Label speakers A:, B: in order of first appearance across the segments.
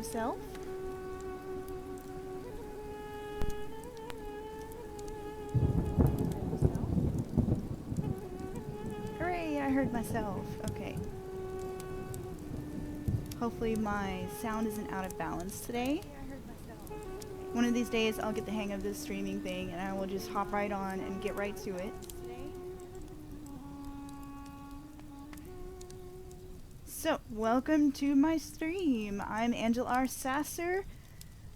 A: self. Hooray, I heard myself. Okay. Hopefully my sound isn't out of balance today. One of these days I'll get the hang of this streaming thing and I will just hop right on and get right to it. So, welcome to my stream. I'm Angela Sasser.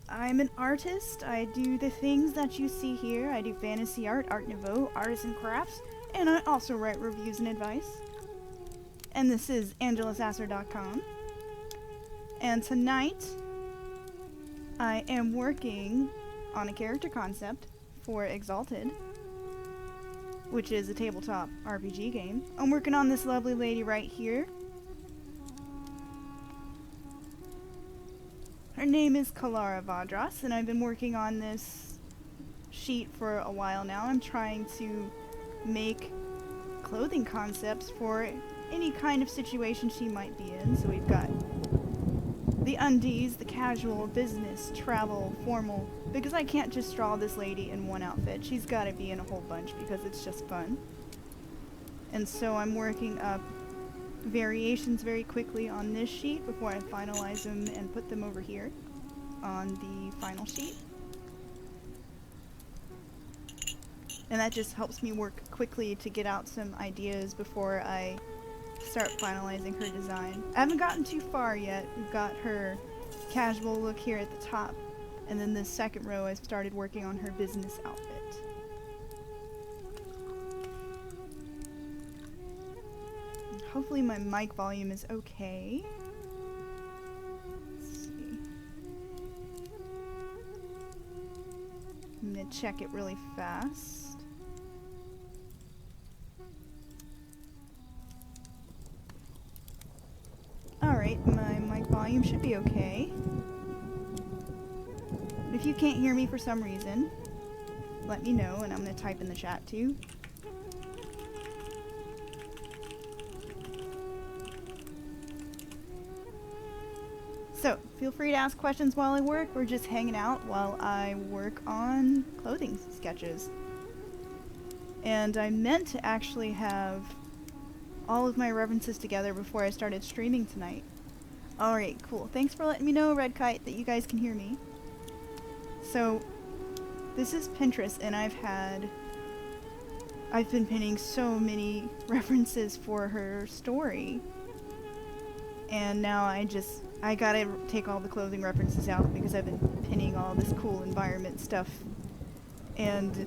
A: I'm an artist. I do the things that you see here. I do fantasy art, art nouveau, artisan crafts, and I also write reviews and advice. And this is angelasasser.com. And tonight, I am working on a character concept for Exalted, which is a tabletop RPG game. I'm working on this lovely lady right here. Her name is Kalara Vadras, and I've been working on this sheet for a while now. I'm trying to make clothing concepts for any kind of situation she might be in. So we've got the undies, the casual, business, travel, formal, because I can't just draw this lady in one outfit. She's got to be in a whole bunch because it's just fun. And so I'm working up variations very quickly on this sheet before I finalize them and put them over here on the final sheet. And that just helps me work quickly to get out some ideas before I start finalizing her design. I haven't gotten too far yet. We've got her casual look here at the top, and then this second row I've started working on her business outfit. Hopefully my mic volume is okay. Let's see. I'm gonna check it really fast. Alright, my mic volume should be okay. But if you can't hear me for some reason, let me know and I'm gonna type in the chat too. So, feel free to ask questions while I work. We're just hanging out while I work on clothing sketches. And I meant to actually have all of my references together before I started streaming tonight. Alright, cool. Thanks for letting me know, Red Kite, that you guys can hear me. So, this is Pinterest, and I've been pinning so many references for her story. And now I gotta take all the clothing references out because I've been pinning all this cool environment stuff. And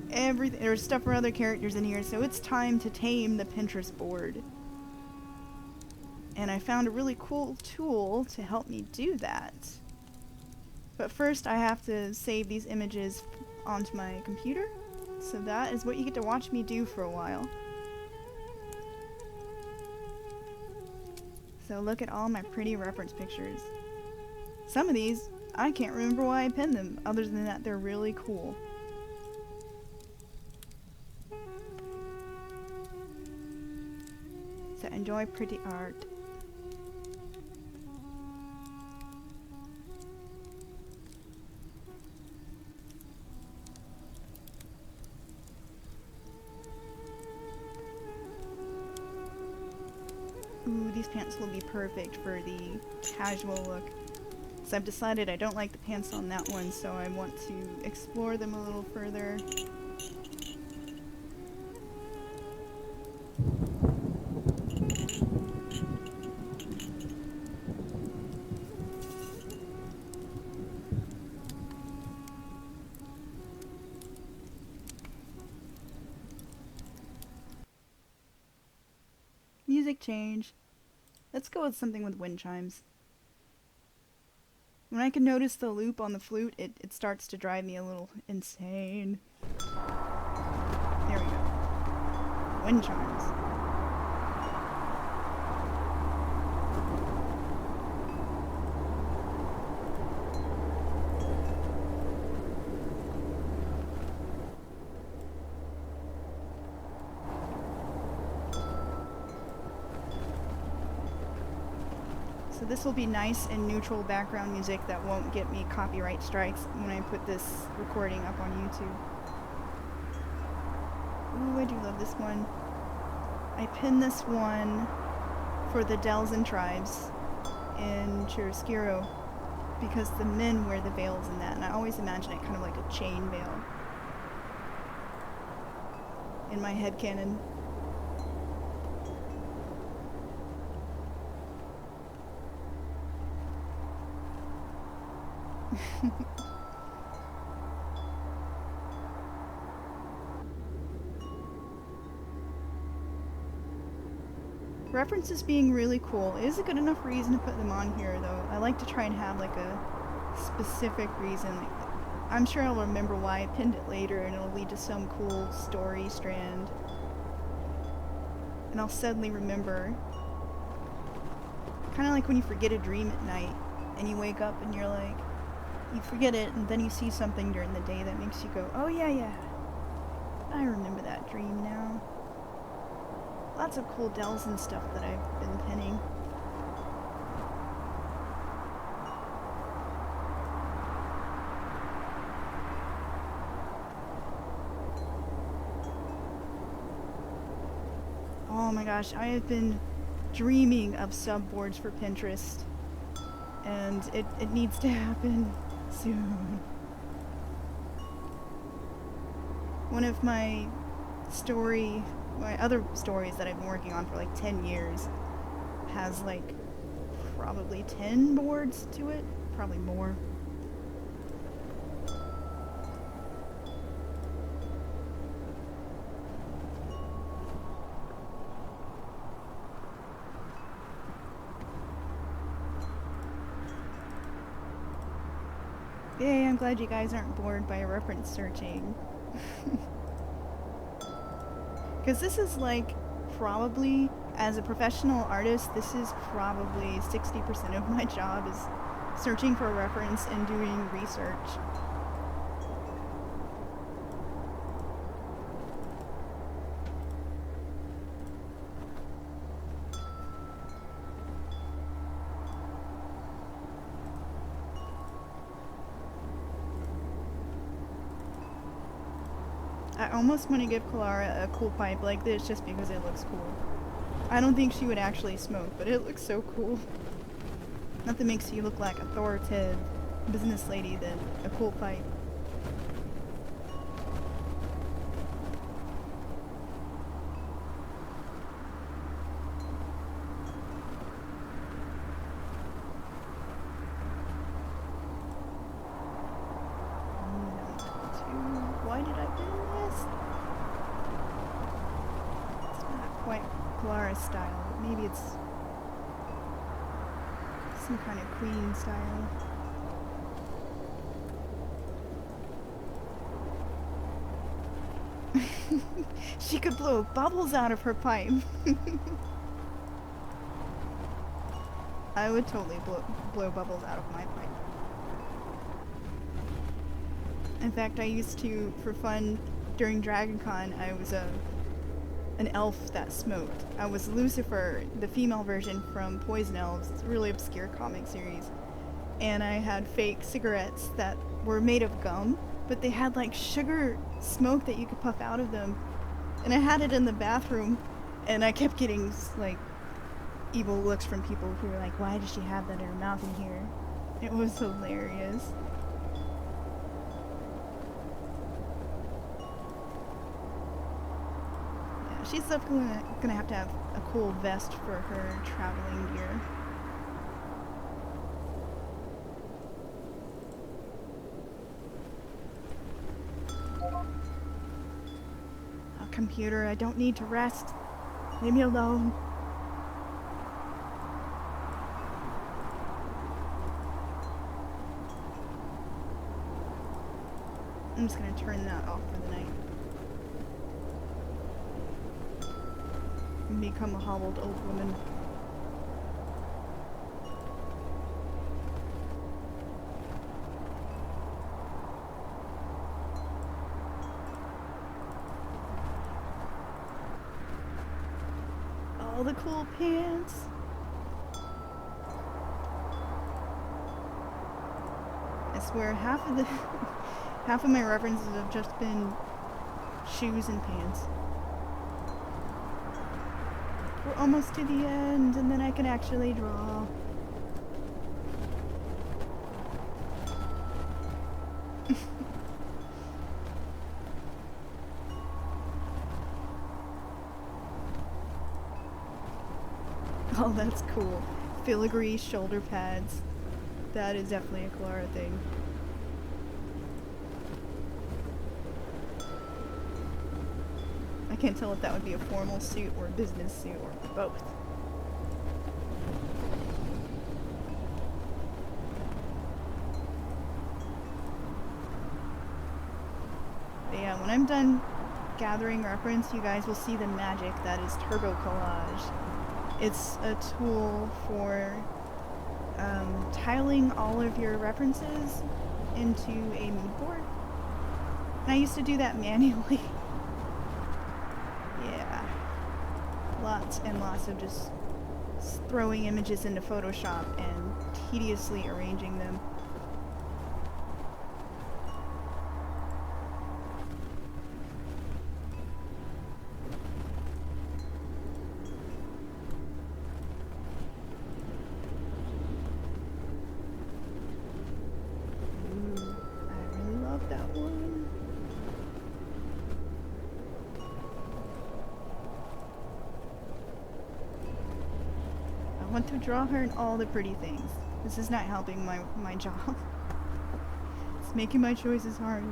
A: everything, there's stuff for other characters in here, so it's time to tame the Pinterest board. And I found a really cool tool to help me do that. But first I have to save these images onto my computer. So that is what you get to watch me do for a while. So look at all my pretty reference pictures. Some of these, I can't remember why I pinned them, other than that they're really cool. So enjoy pretty art. Ooh, these pants will be perfect for the casual look. So I've decided I don't like the pants on that one, so I want to explore them a little further. Music change. Let's go with something with wind chimes. When I can notice the loop on the flute, it starts to drive me a little insane. There we go. Wind chimes. So So this will be nice and neutral background music that won't get me copyright strikes when I put this recording up on YouTube. Ooh, I do love this one. I pinned this one for the Delzin tribes in Chiaroscuro because the men wear the veils in that, and I always imagine it kind of like a chain veil in my headcanon. References being really cool is a good enough reason to put them on here, though. I like to try and have like a specific reason. Like, I'm sure I'll remember why I pinned it later and it'll lead to some cool story strand. And I'll suddenly remember. Kind of like when you forget a dream at night and you wake up and you're like, you forget it and then you see something during the day that makes you go, oh yeah, I remember that dream now. Lots of cool Delzin stuff that I've been pinning. Oh my gosh, I have been dreaming of subboards for Pinterest, and it needs to happen soon. One of my other stories that I've been working on for like 10 years has like probably 10 boards to it, probably more. Yay, I'm glad you guys aren't bored by reference searching. Because this is like, probably, as a professional artist, this is probably 60% of my job is searching for a reference and doing research. I almost want to give Kalara a cool pipe like this just because it looks cool. I don't think she would actually smoke, but it looks so cool. Nothing makes you look like authoritative business lady than a cool pipe. Why did I do this? It's not quite Kalara style, but maybe it's some kind of queen style. She could blow bubbles out of her pipe. I would totally blow bubbles out of my pipe. In fact, I used to, for fun, during DragonCon, I was an elf that smoked. I was Lucifer, the female version from Poison Elves. It's a really obscure comic series. And I had fake cigarettes that were made of gum, but they had like sugar smoke that you could puff out of them. And I had it in the bathroom, and I kept getting like evil looks from people who were like, why does she have that in her mouth in here? It was hilarious. She's definitely gonna have to have a cool vest for her traveling gear. Oh, computer, I don't need to rest. Leave me alone. I'm just gonna turn that off for the night. And become a hobbled old woman. All the cool pants. swear half of the half of my references have just been shoes and pants. We're almost to the end, and then I can actually draw. Oh, that's cool. Filigree shoulder pads. That is definitely a Kalara thing. I can't tell if that would be a formal suit or a business suit or both. But yeah, when I'm done gathering reference, you guys will see the magic that is Turbo Collage. It's a tool for tiling all of your references into a mood board. And I used to do that manually. Yeah. Lots and lots of just throwing images into Photoshop and tediously arranging them. I want to draw her in all the pretty things. This is not helping my job. It's making my choices harder.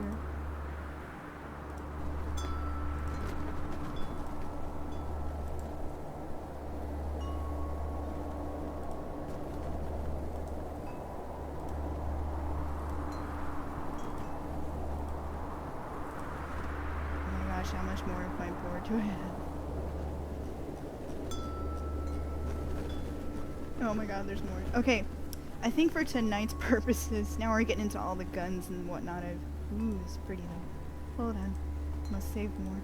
A: Oh my gosh, how much more of my board do I have? Oh my god, there's more. Okay, I think for tonight's purposes, now we're getting into all the guns and whatnot. Ooh, it's pretty though. Hold on. Must save more.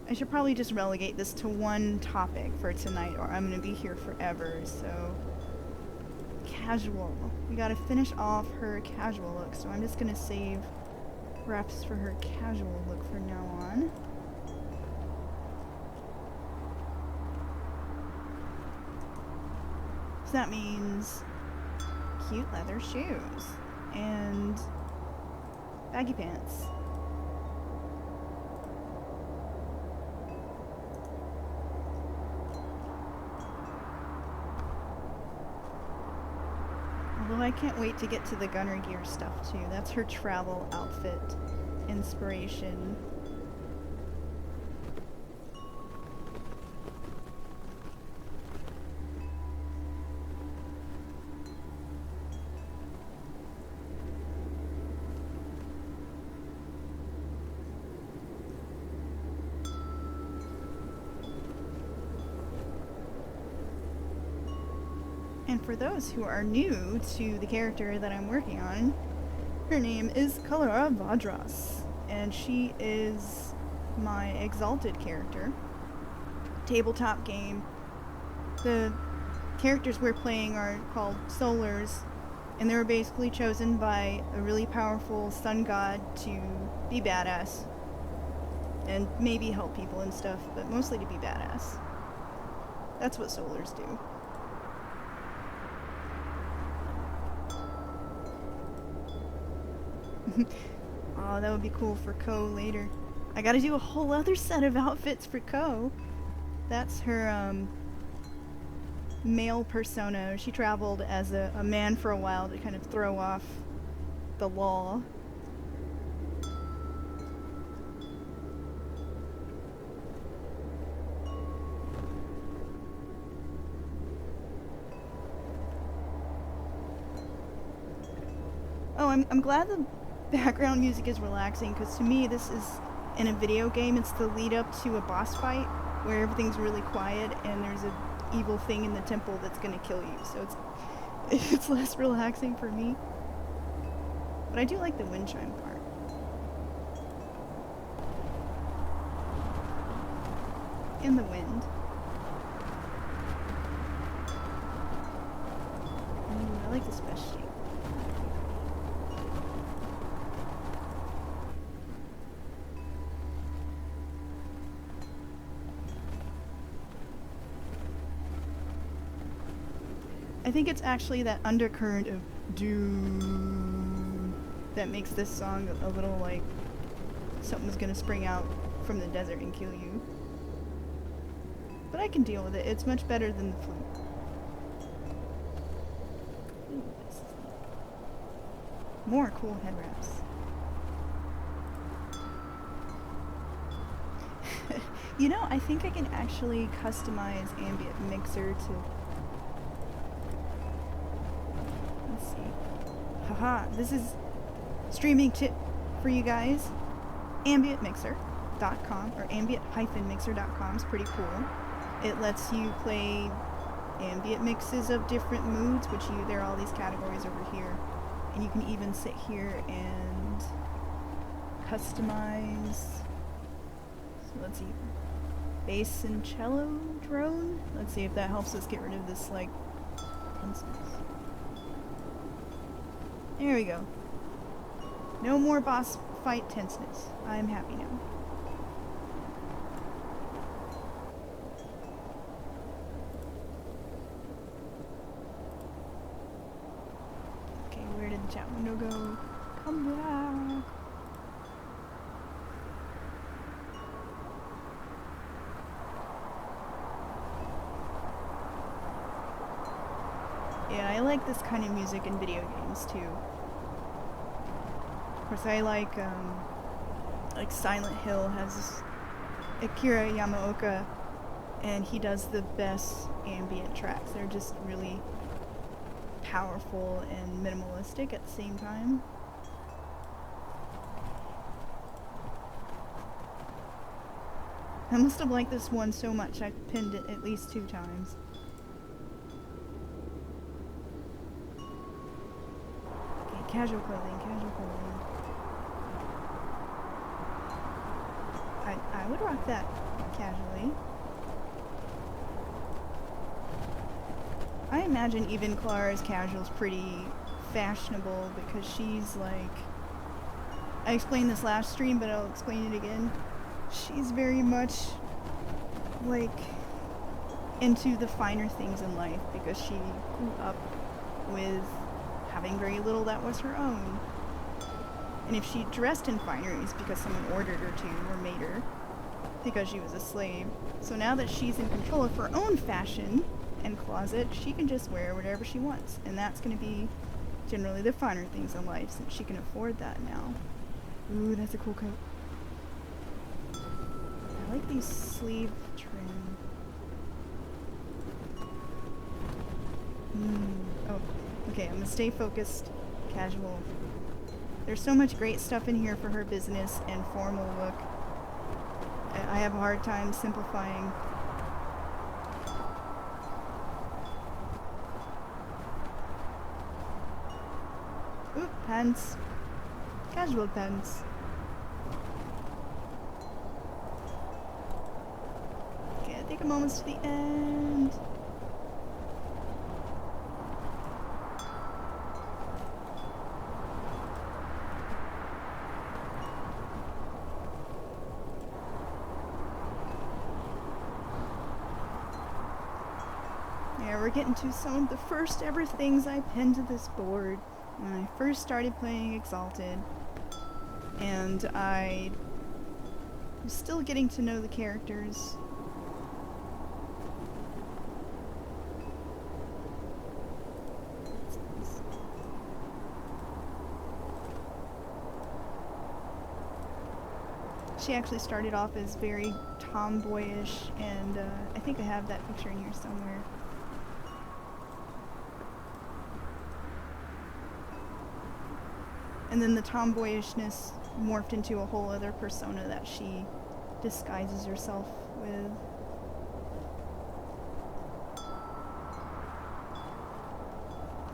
A: I should probably just relegate this to one topic for tonight, or I'm gonna be here forever, so... Casual. We gotta finish off her casual look, so I'm just gonna save reps for her casual look from now on. So that means cute leather shoes and baggy pants. Although I can't wait to get to the gunner gear stuff too. That's her travel outfit inspiration. And for those who are new to the character that I'm working on, her name is Kalara Vadras, and she is my exalted character. Tabletop game. The characters we're playing are called Solars, and they were basically chosen by a really powerful sun god to be badass. And maybe help people and stuff, but mostly to be badass. That's what Solars do. Oh, that would be cool for Ko later. I gotta do a whole other set of outfits for Ko. That's her, male persona. She traveled as a man for a while to kind of throw off the law. Oh, I'm glad the background music is relaxing, because to me this is, in a video game, it's the lead up to a boss fight where everything's really quiet and there's an evil thing in the temple that's gonna kill you, so it's less relaxing for me. But I do like the wind chime part. And the wind. like this best shape. I think it's actually that undercurrent of doom that makes this song a little like something's gonna spring out from the desert and kill you. But I can deal with it. It's much better than the flute. Ooh, this is neat. More cool head wraps. You know, I think I can actually customize Ambient Mixer to... Let's see. Haha, this is streaming tip for you guys. AmbientMixer.com or ambient-mixer.com is pretty cool. It lets you play ambient mixes of different moods, which there are all these categories over here. And you can even sit here and customize. So let's see. Bass and cello drone. Let's see if that helps us get rid of this like tenseness. There we go. No more boss fight tenseness. I'm happy now. Okay, where did the chat window go? Come back. Yeah, I like this kind of music in video games too. Of course, I like Silent Hill has Akira Yamaoka, and he does the best ambient tracks. They're just really powerful and minimalistic at the same time. I must have liked this one so much I pinned it at least 2 times. Okay, casual clothing, casual clothing. I would rock that casually. I imagine even Kalara's casual is pretty fashionable because she's like... I explained this last stream, but I'll explain it again. She's very much like into the finer things in life because she grew up with having very little that was her own. And if she dressed in fineries because someone ordered her to or made her, because she was a slave. So now that she's in control of her own fashion and closet, she can just wear whatever she wants. And that's going to be generally the finer things in life since she can afford that now. Ooh, that's a cool coat. I like these sleeve trim. Oh, okay, I'm going to stay focused. Casual. There's so much great stuff in here for her business and formal look. I have a hard time simplifying. Ooh, pants. Casual pants. Okay, take a moment to the end. Yeah, we're getting to some of the first ever things I pinned to this board when I first started playing Exalted, and I was still getting to know the characters. She actually started off as very tomboyish, and I think I have that picture in here somewhere. And then the tomboyishness morphed into a whole other persona that she disguises herself with.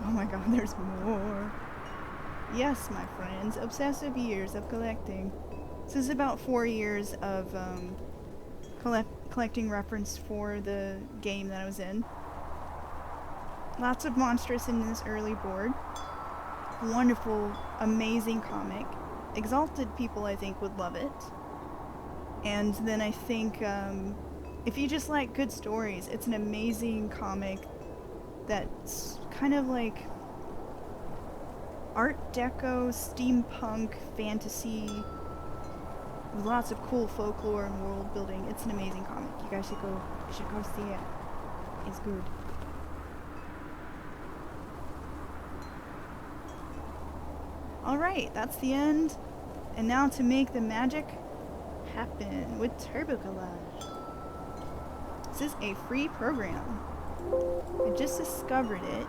A: Oh my god, there's more. Yes, my friends, obsessive years of collecting. This is about 4 years of collecting reference for the game that I was in. Lots of monstrous in this early board. Wonderful, amazing comic. Exalted people, I think, would love it. And then I think, if you just like good stories, it's an amazing comic that's kind of like Art Deco, steampunk, fantasy, with lots of cool folklore and world building. It's an amazing comic. You guys should go see it. It's good. Alright, that's the end. And now to make the magic happen with Turbo Collage. This is a free program. I just discovered it.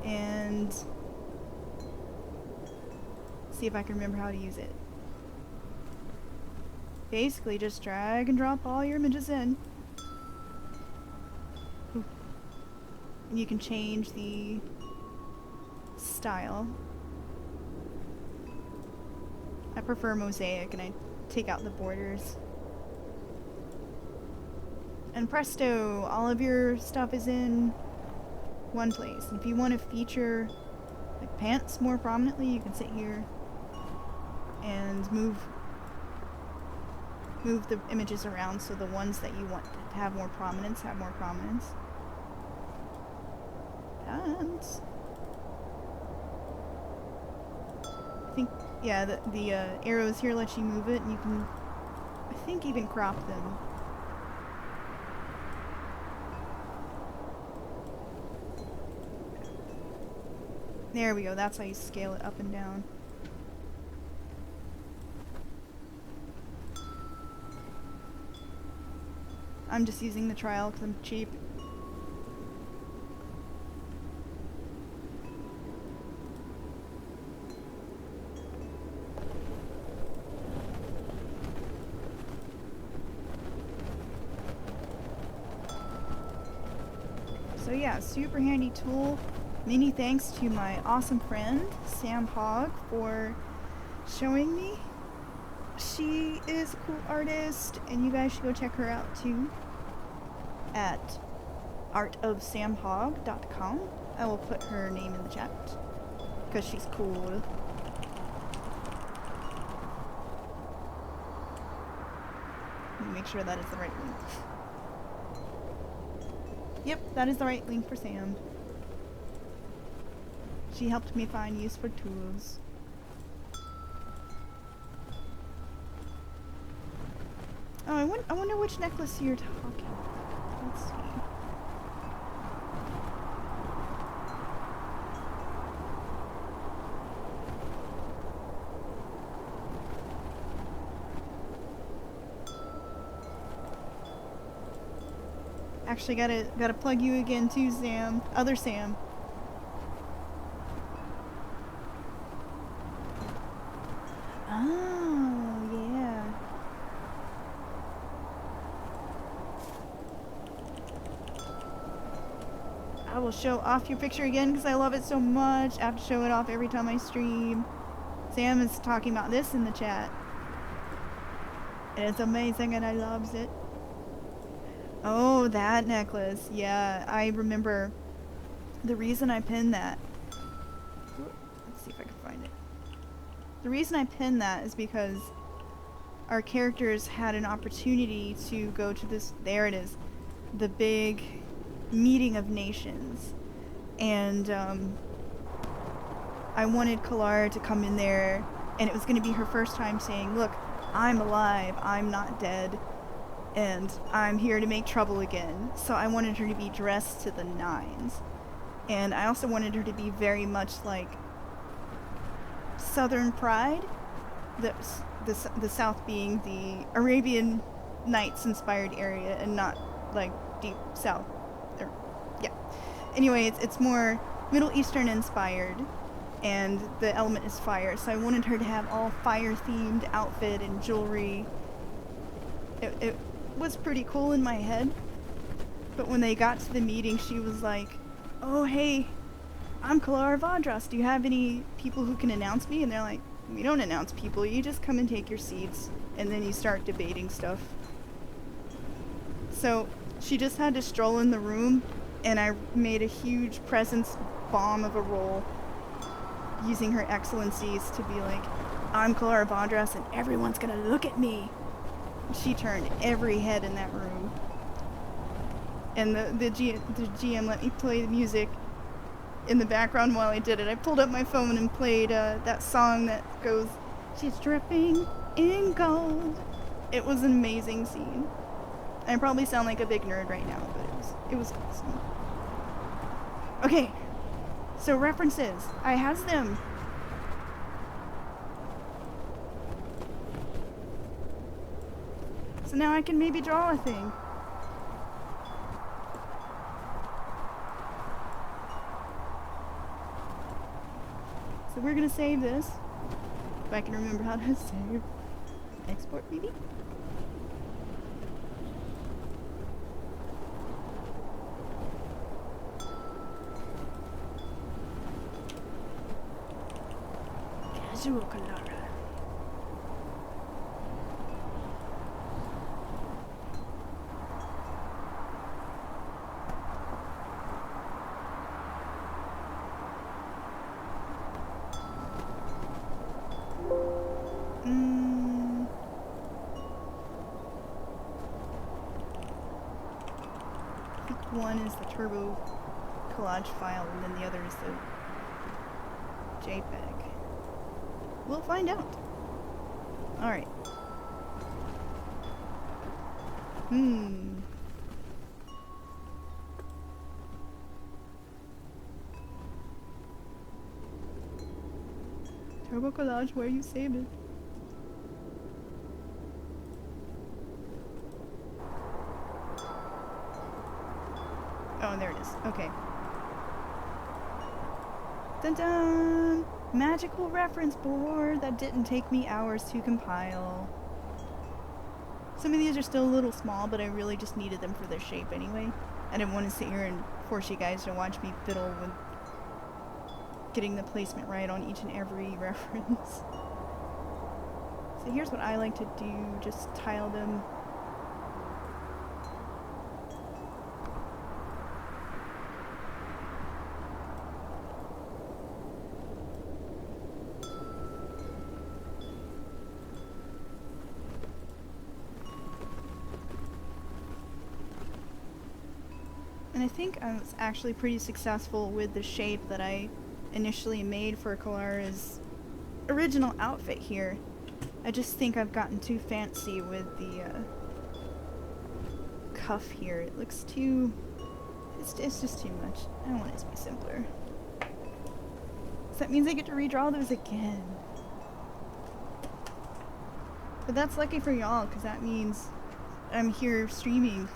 A: And see if I can remember how to use it. Basically just drag and drop all your images in. Ooh. And you can change the style. I prefer mosaic and I take out the borders. And presto, all of your stuff is in one place. And if you want to feature like pants more prominently, you can sit here and move the images around so the ones that you want to have more prominence have more prominence. And I think, yeah, the arrows here let you move it, and you can, I think, even crop them. There we go, that's how you scale it up and down. I'm just using the trial because I'm cheap. So yeah, super handy tool. Many thanks to my awesome friend, Sam Hogg, for showing me. She is a cool artist, and you guys should go check her out too at artofsamhogg.com. I will put her name in the chat because she's cool. Let me make sure that is the right link. Yep, that is the right link for Sam. She helped me find use for tools. Oh, I wonder which necklace you're talking about. Let's see. Actually, gotta plug you again too, Sam. Other Sam. Oh, yeah. I will show off your picture again because I love it so much. I have to show it off every time I stream. Sam is talking about this in the chat. And it's amazing and I loves it. Oh, that necklace. Yeah, I remember the reason I pinned that. Let's see if I can find it. The reason I pinned that is because our characters had an opportunity to go to this, there it is, the big meeting of nations. And I wanted Kalara to come in there, and it was going to be her first time saying, look, I'm alive, I'm not dead, and I'm here to make trouble again. So I wanted her to be dressed to the nines. And I also wanted her to be very much like Southern Pride, the South being the Arabian Nights inspired area and not like deep South. Or, yeah. Anyway, it's more Middle Eastern inspired, and the element is fire. So I wanted her to have all fire themed outfit and jewelry. It was pretty cool in my head, but when they got to the meeting, she was like, "Oh hey, I'm Kalara Vadras. Do you have any people who can announce me?" And they're like, "We don't announce people. You just come and take your seats, and then you start debating stuff." So She just had to stroll in the room, and I made a huge presence bomb of a roll, using her excellencies to be like, I'm Kalara Vadras and everyone's gonna look at me. She turned every head in that room. And the GM let me play the music in the background while I did it. I pulled up my phone and played that song that goes, she's dripping in gold. It was an amazing scene. I probably sound like a big nerd right now, but it was awesome. Okay, so references. I has them. So now I can maybe draw a thing. So we're gonna save this. If I can remember how to save. Export maybe? Casual Kalara. I think one is the turbo collage file and then the other is the JPEG. We'll find out. Alright. Turbo collage, where you saved it. Oh, there it is. Okay. Dun dun! Magical reference board that didn't take me hours to compile. Some of these are still a little small, but I really just needed them for their shape anyway. I didn't want to sit here and force you guys to watch me fiddle with getting the placement right on each and every reference. So here's what I like to do, just tile them. And I think I was actually pretty successful with the shape that I initially made for Kalara's original outfit here. I just think I've gotten too fancy with the cuff here. It looks too... It's just too much. I want it to be simpler. So that means I get to redraw those again. But that's lucky for y'all, because that means I'm here streaming.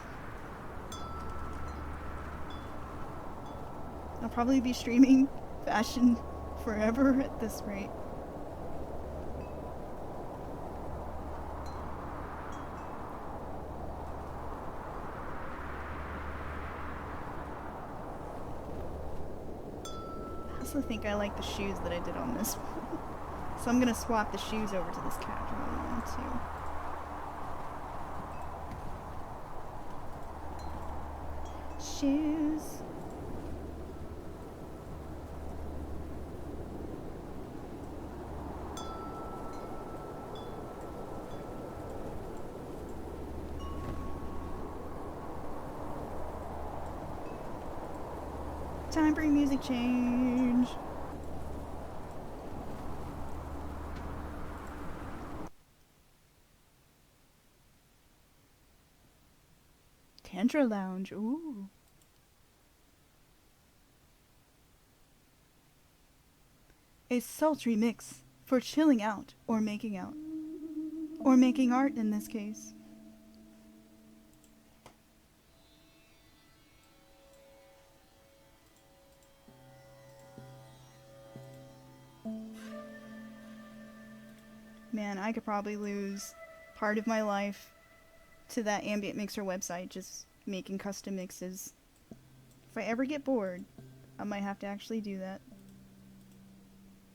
A: I'll probably be streaming fashion forever at this rate. I also think I like the shoes that I did on this one. So I'm gonna swap the shoes over to this casual one too. Shoes. Time for a music change. Tantra Lounge, ooh. A sultry mix for chilling out or making out. Or making art in this case. Man, I could probably lose part of my life to that ambient mixer website just making custom mixes. If I ever get bored, I might have to actually do that.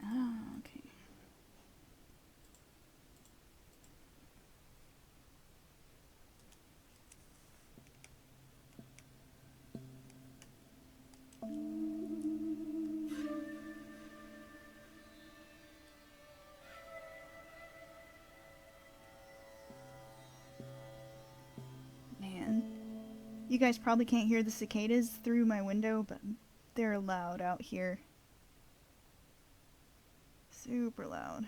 A: Ah, okay. You guys probably can't hear the cicadas through my window, but they're loud out here. Super loud.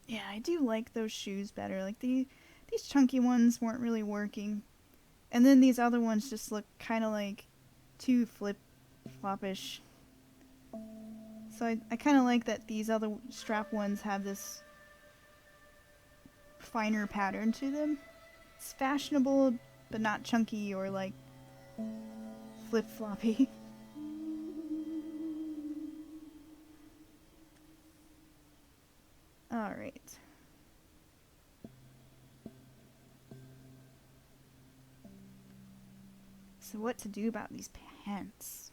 A: Yeah, I do like those shoes better. Like these chunky ones weren't really working. And then these other ones just look kind of like too floppish. So I kind of like that these other strap ones have this finer pattern to them. It's fashionable, but not chunky or like flip-floppy. Alright. So what to do about these pants?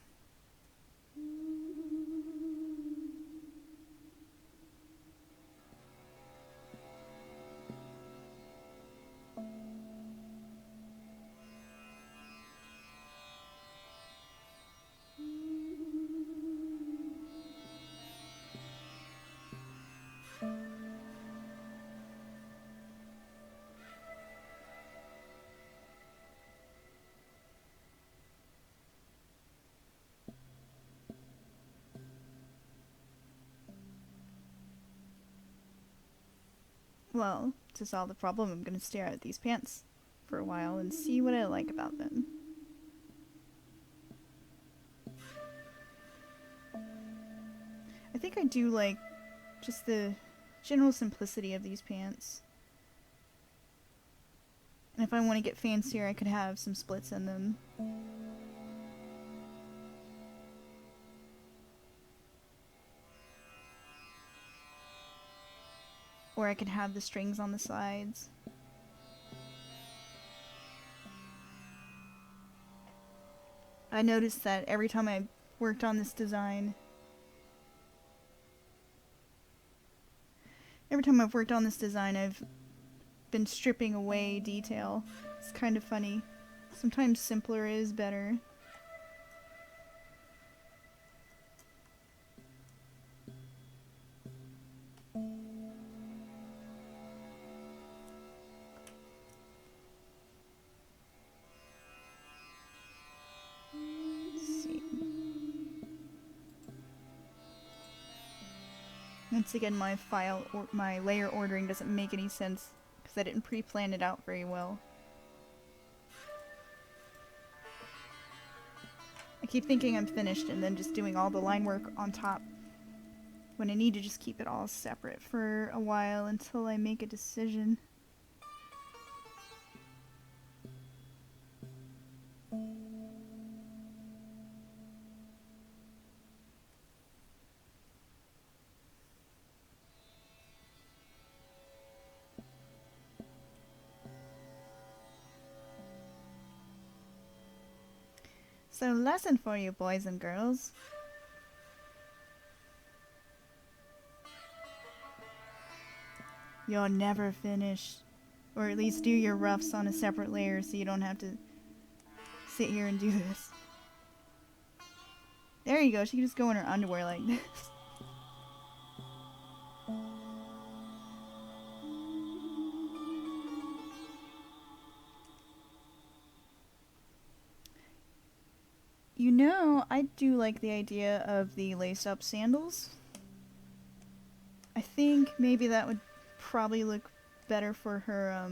A: Well, to solve the problem, I'm gonna stare at these pants for a while and see what I like about them. I think I do like just the general simplicity of these pants. And if I want to get fancier, I could have some splits in them. Or I could have the strings on the sides. I noticed that every time I worked on this design, I've been stripping away detail. It's kind of funny. Sometimes simpler is better. Once again, my layer ordering doesn't make any sense because I didn't pre-plan it out very well. I keep thinking I'm finished and then just doing all the line work on top when I need to just keep it all separate for a while until I make a decision. So, lesson for you boys and girls. You'll never finish. Or at least do your roughs on a separate layer so you don't have to sit here and do this. There you go, she can just go in her underwear like this. You know, I do like the idea of the lace-up sandals. I think maybe that would probably look better for her,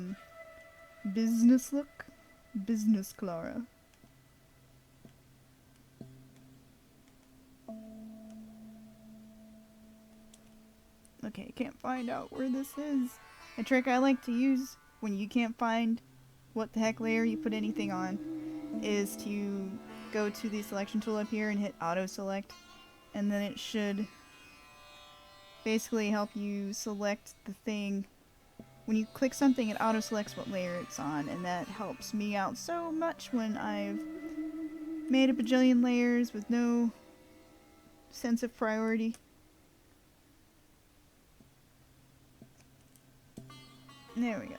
A: business look. Business Kalara. Okay, can't find out where this is. A trick I like to use when you can't find what the heck layer you put anything on is to go to the selection tool up here and hit auto select, and then it should basically help you select the thing. When you click something, it auto selects what layer it's on, and that helps me out so much when I've made a bajillion layers with no sense of priority. There we go.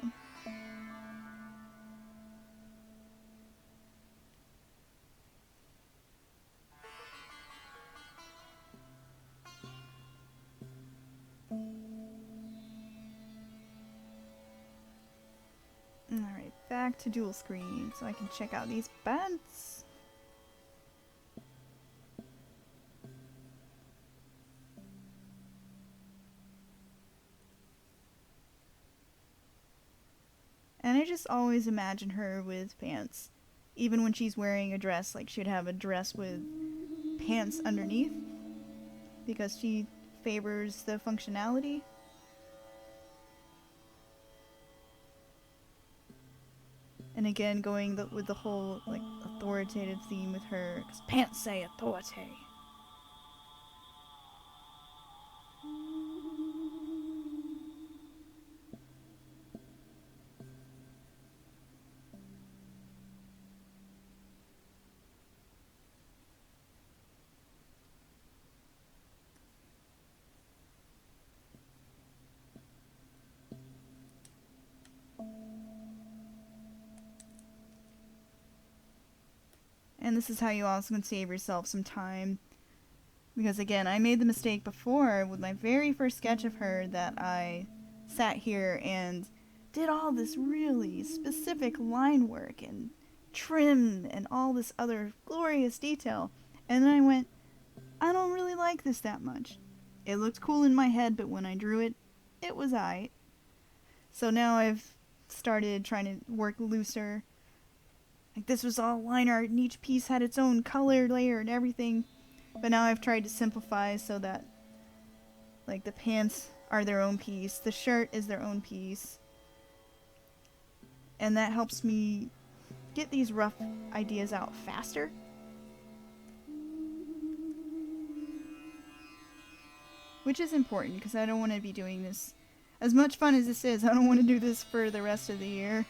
A: back to dual screen so I can check out these pants. And I just always imagine her with pants. Even when she's wearing a dress, like she'd have a dress with pants underneath. Because she favors the functionality. And again, going with the whole like authoritative theme with her, because pants say authority. And this is how you also can save yourself some time. Because again, I made the mistake before with my very first sketch of her that I sat here and did all this really specific line work and trim and all this other glorious detail. And then I went, I don't really like this that much. It looked cool in my head, but when I drew it, it was aight. So now I've started trying to work looser. Like this was all line art and each piece had its own color layer and everything. But now I've tried to simplify so that like the pants are their own piece, the shirt is their own piece. And that helps me get these rough ideas out faster. Which is important because I don't want to be doing this. As much fun as this is, I don't want to do this for the rest of the year.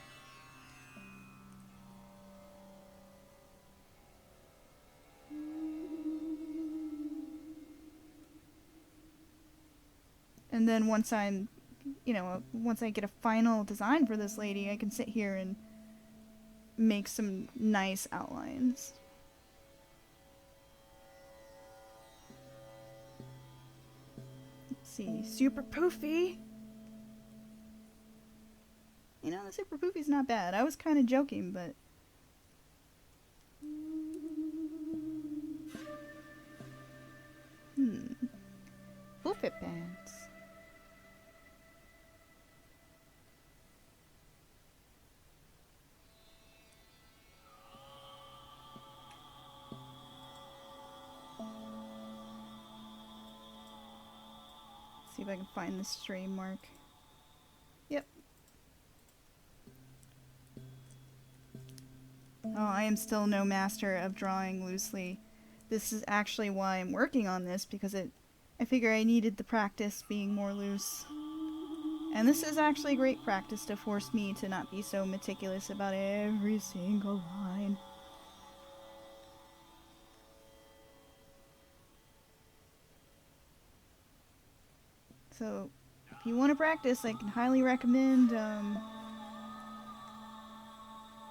A: And then once I'm, once I get a final design for this lady, I can sit here and make some nice outlines. Let's see, super poofy. The super poofy's not bad. I was kind of joking, but poofy pants. See if I can find the stray mark. Yep. Oh, I am still no master of drawing loosely. This is actually why I'm working on this, because I figure I needed the practice being more loose. And this is actually great practice to force me to not be so meticulous about every single line. So, if you want to practice, I can highly recommend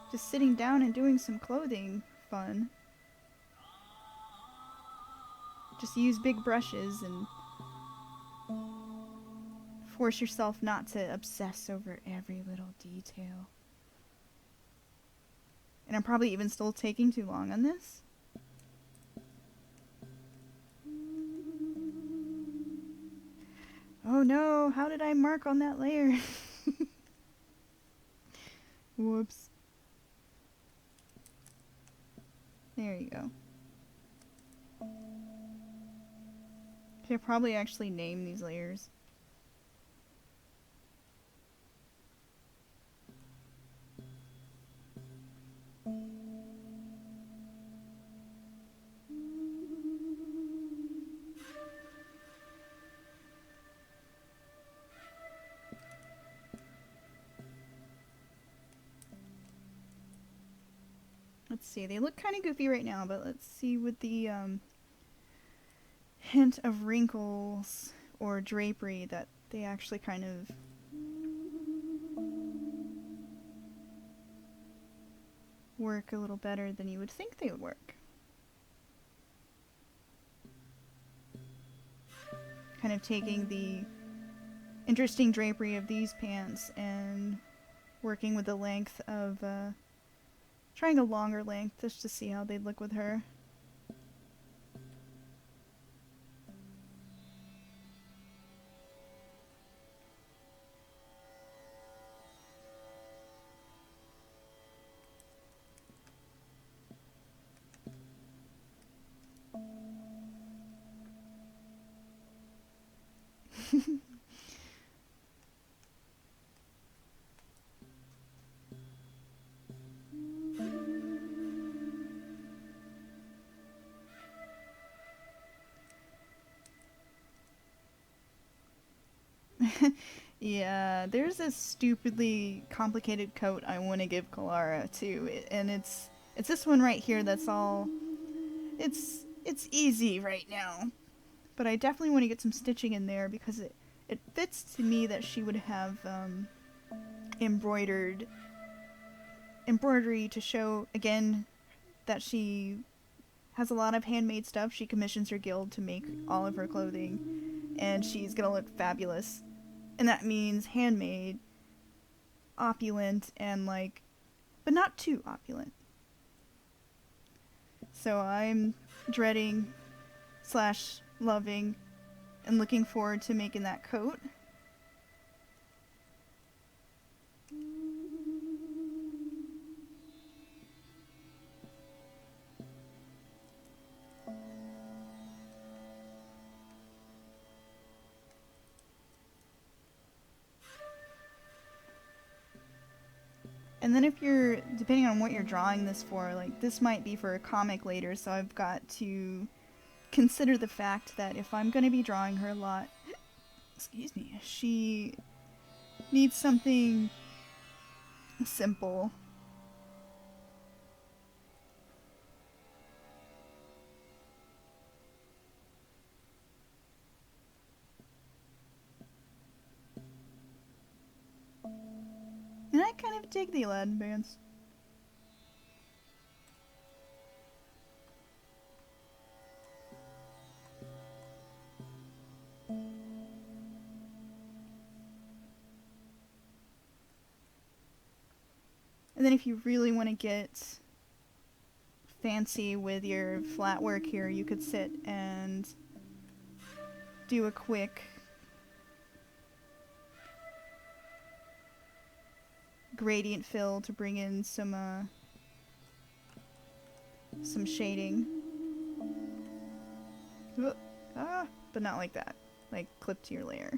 A: just sitting down and doing some clothing fun. Just use big brushes and force yourself not to obsess over every little detail. And I'm probably even still taking too long on this. Oh no, how did I mark on that layer? Whoops. There you go. Should probably actually name these layers. Let's see, they look kind of goofy right now, but let's see with the hint of wrinkles or drapery that they actually kind of work a little better than you would think they would work. Kind of taking the interesting drapery of these pants and working with the length of, trying a longer length just to see how they'd look with her. Yeah, there's this stupidly complicated coat I want to give Kalara too, and it's this one right here that's all. It's easy right now, but I definitely want to get some stitching in there because it fits to me that she would have embroidery to show again that she has a lot of handmade stuff. She commissions her guild to make all of her clothing, and she's gonna look fabulous. And that means handmade, opulent, and like, but not too opulent. So I'm dreading / loving and looking forward to making that coat. And then if you're, depending on what you're drawing this for, like this might be for a comic later, so I've got to consider the fact that if I'm going to be drawing her a lot, excuse me, she needs something simple. And I kind of dig the Aladdin bands. And then if you really want to get fancy with your flat work here, you could sit and do a quick gradient fill to bring in some shading. But not like that. Like, clip to your layer.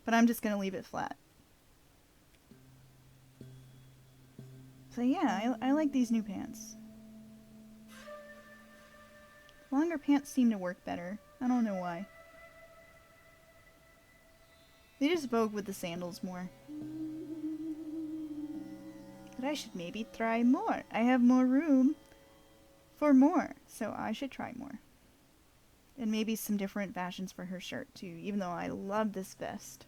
A: But I'm just gonna leave it flat. So yeah, I like these new pants. Longer pants seem to work better. I don't know why. They just vogue with the sandals more. But I should maybe try more. I have more room for more, so I should try more. And maybe some different fashions for her shirt too, even though I love this vest.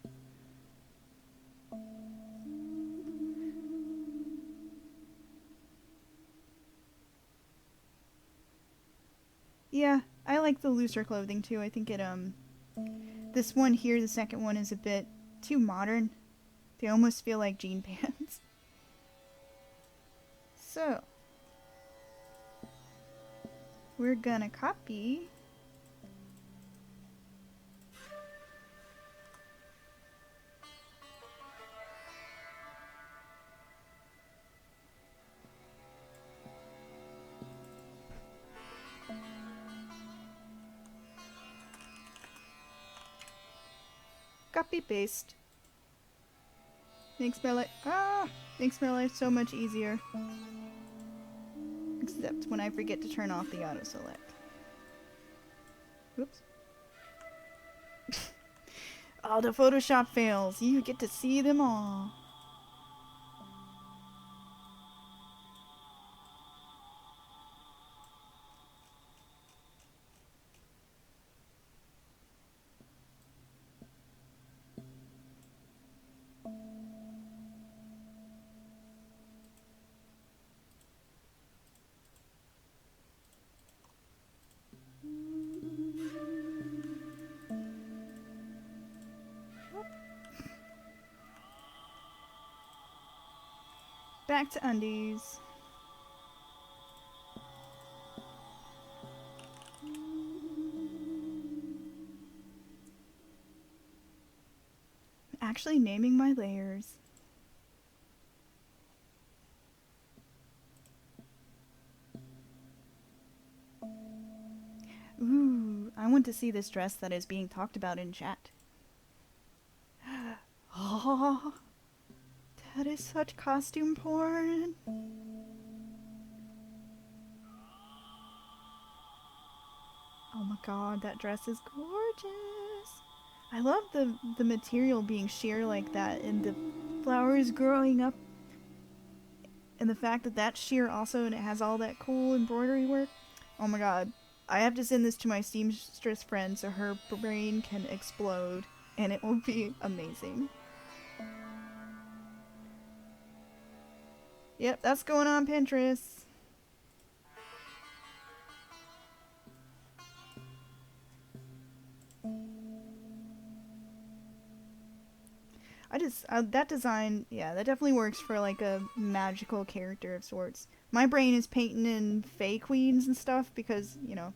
A: Yeah, I like the looser clothing too. I think it, this one here, the second one, is a bit too modern. They almost feel like jean pants. So, we're gonna copy paste. Makes my life so much easier. Except when I forget to turn off the auto select. Whoops. All the Photoshop fails. You get to see them all. Back to undies. Actually naming my layers. Ooh, I want to see this dress that is being talked about in chat. Oh, that is such costume porn. Oh my god, that dress is gorgeous. I love the material being sheer like that and the flowers growing up. And the fact that that's sheer also and it has all that cool embroidery work. Oh my god. I have to send this to my seamstress friend so her brain can explode and it will be amazing. Yep, that's going on Pinterest. That design, yeah, that definitely works for like a magical character of sorts. My brain is painting in Fae Queens and stuff because, you know,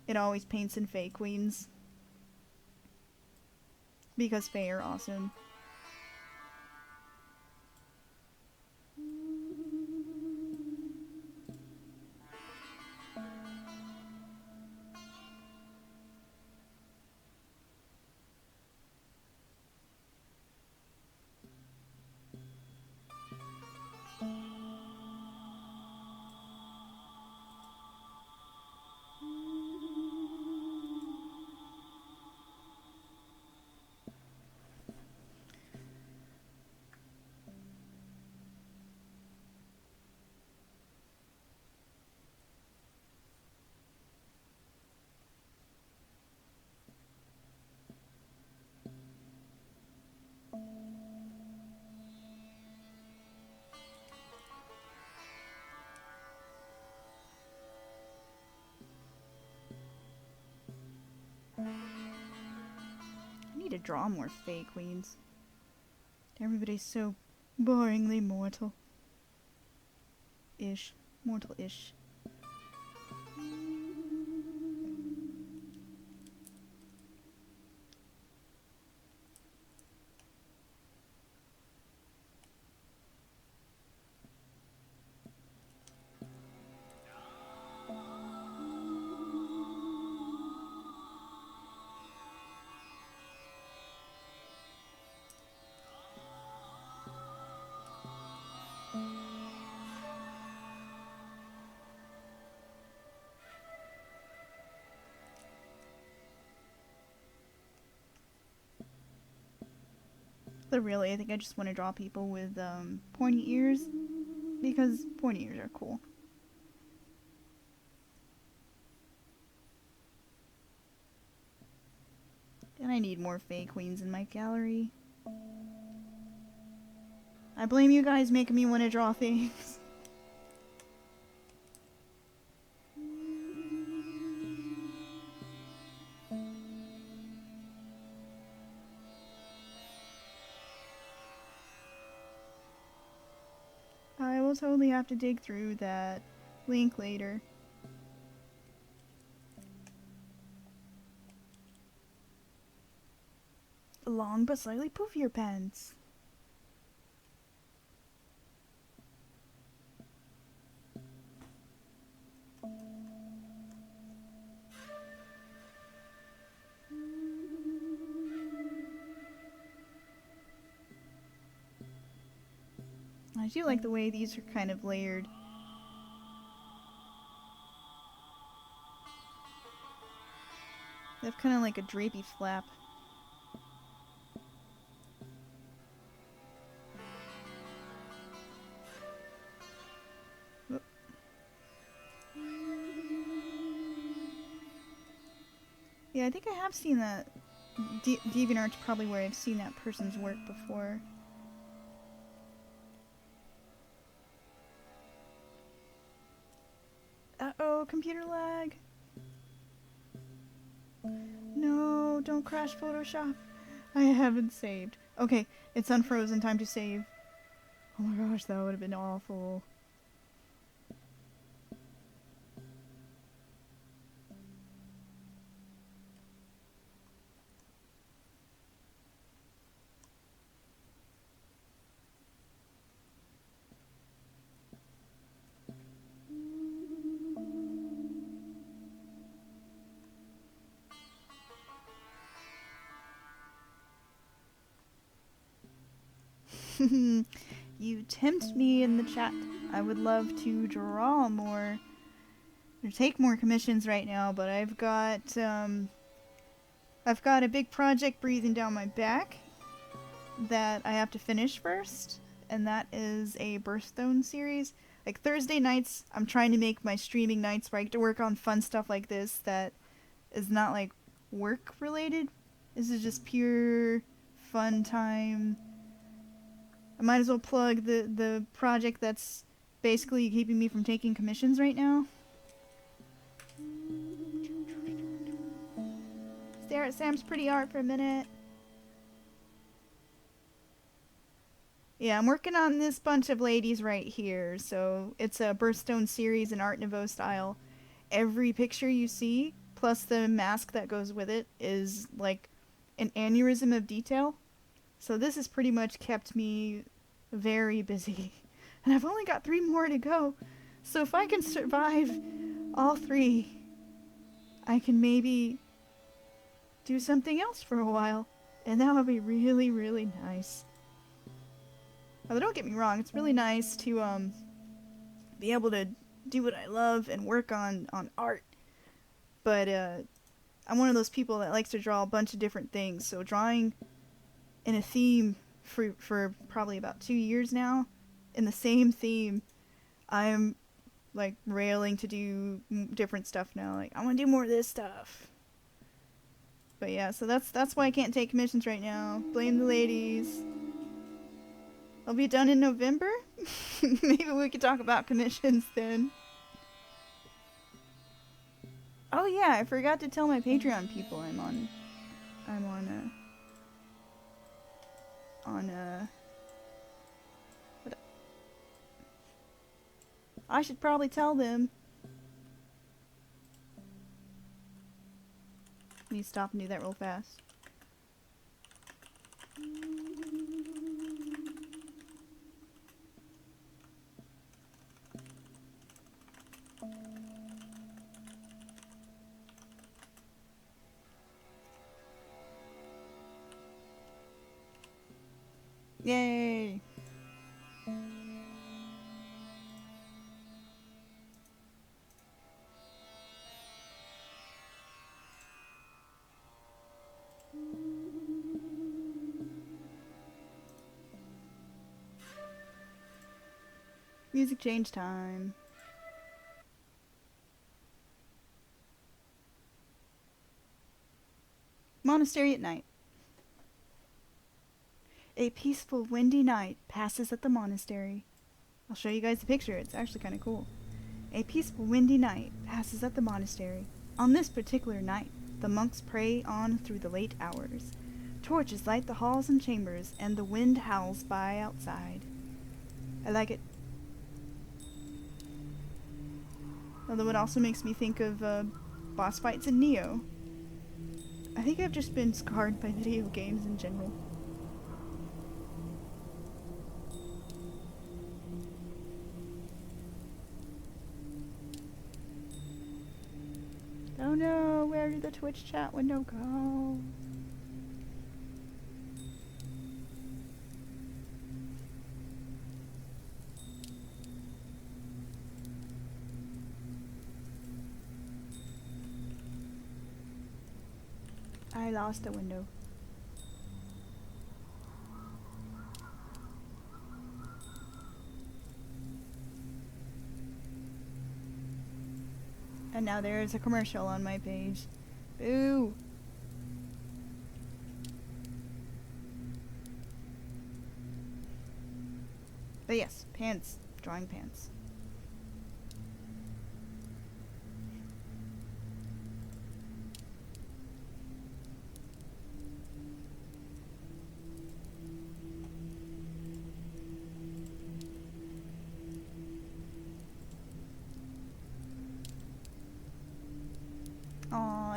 A: it always paints in Fae Queens. Because Fae are awesome. I need to draw more Fae Queens. Everybody's so boringly mortal. Ish. Mortal-ish. But really, I think I just want to draw people with pointy ears because pointy ears are cool. And I need more Fae Queens in my gallery. I blame you guys making me want to draw things. I will totally have to dig through that link later. Long but slightly poofier pens. I do like the way these are kind of layered. They have kind of like a drapey flap. Whoop. Yeah, I think I have seen that. DeviantArt's probably where I've seen that person's work before. Uh-oh, computer lag. No, don't crash Photoshop. I haven't saved. Okay, it's unfrozen. Time to save. Oh my gosh, that would have been awful. You tempt me in the chat. I would love to draw more or take more commissions right now, but I've got a big project breathing down my back that I have to finish first, and that is a birthstone series. Like Thursday nights, I'm trying to make my streaming nights where I get to work on fun stuff like this that is not like work related. This is just pure fun time. I might as well plug the project that's basically keeping me from taking commissions right now. Stare at Sam's pretty art for a minute. Yeah, I'm working on this bunch of ladies right here. So it's a birthstone series in Art Nouveau style. Every picture you see, plus the mask that goes with it, is like an aneurysm of detail. So this has pretty much kept me very busy. And I've only got 3 more to go. So if I can survive all 3, I can maybe do something else for a while. And that would be really, really nice. Although don't get me wrong, it's really nice to be able to do what I love and work on art. But I'm one of those people that likes to draw a bunch of different things. So drawing in a theme for probably about 2 years now, in the same theme, I'm like railing to do different stuff now. Like I want to do more of this stuff. But yeah, so that's why I can't take commissions right now. Blame the ladies. I'll be done in November. Maybe we could talk about commissions then. Oh yeah, I forgot to tell my Patreon people I'm on what, I should probably tell them. Let me stop and do that real fast. Yay! Music change time. Monastery at night. A peaceful, windy night passes at the monastery. I'll show you guys the picture. It's actually kind of cool. A peaceful, windy night passes at the monastery. On this particular night, the monks pray on through the late hours. Torches light the halls and chambers, and the wind howls by outside. I like it. Although it also makes me think of boss fights in Neo. I think I've just been scarred by video games in general. Oh no, where did the Twitch chat window go? I lost a window. And now there is a commercial on my page. Boo! But yes, pants. Drawing pants.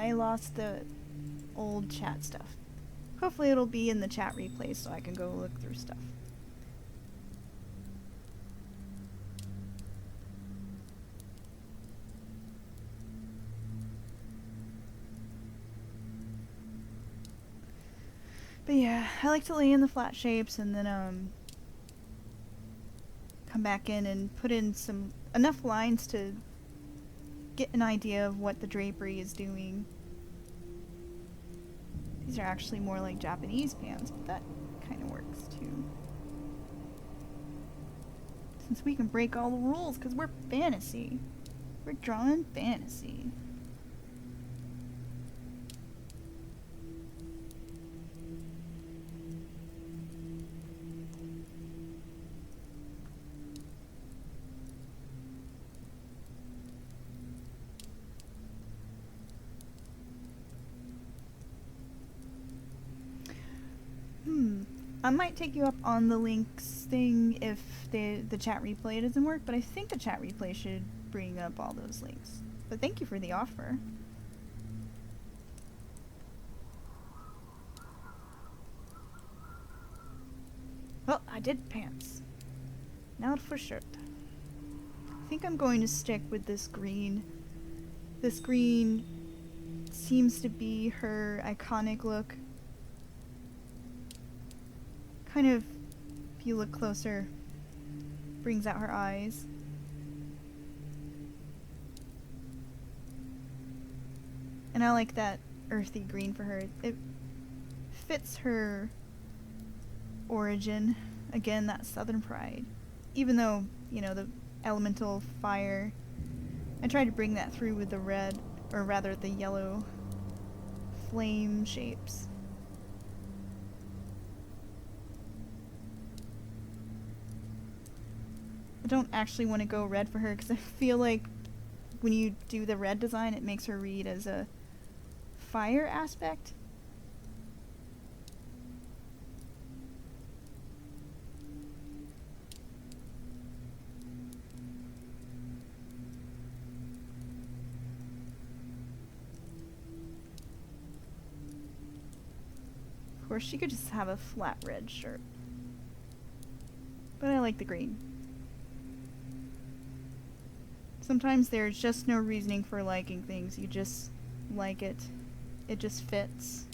A: I lost the old chat stuff. Hopefully it'll be in the chat replay so I can go look through stuff. But yeah, I like to lay in the flat shapes and then come back in and put in enough lines to get an idea of what the drapery is doing. These are actually more like Japanese pants, but that kind of works too. Since we can break all the rules because we're fantasy. We're drawing fantasy. I might take you up on the links thing if the chat replay doesn't work, but I think the chat replay should bring up all those links. But thank you for the offer. Well, I did pants. Now for shirt. I think I'm going to stick with this green. This green seems to be her iconic look. Kind of, if you look closer, brings out her eyes. And I like that earthy green for her. It fits her origin. Again, that southern pride. Even though, you know, the elemental fire, I tried to bring that through with the red, or rather the yellow flame shapes. I don't actually want to go red for her because I feel like when you do the red design it makes her read as a fire aspect. Of course she could just have a flat red shirt. But I like the green. Sometimes there's just no reasoning for liking things. You just like it. It just fits.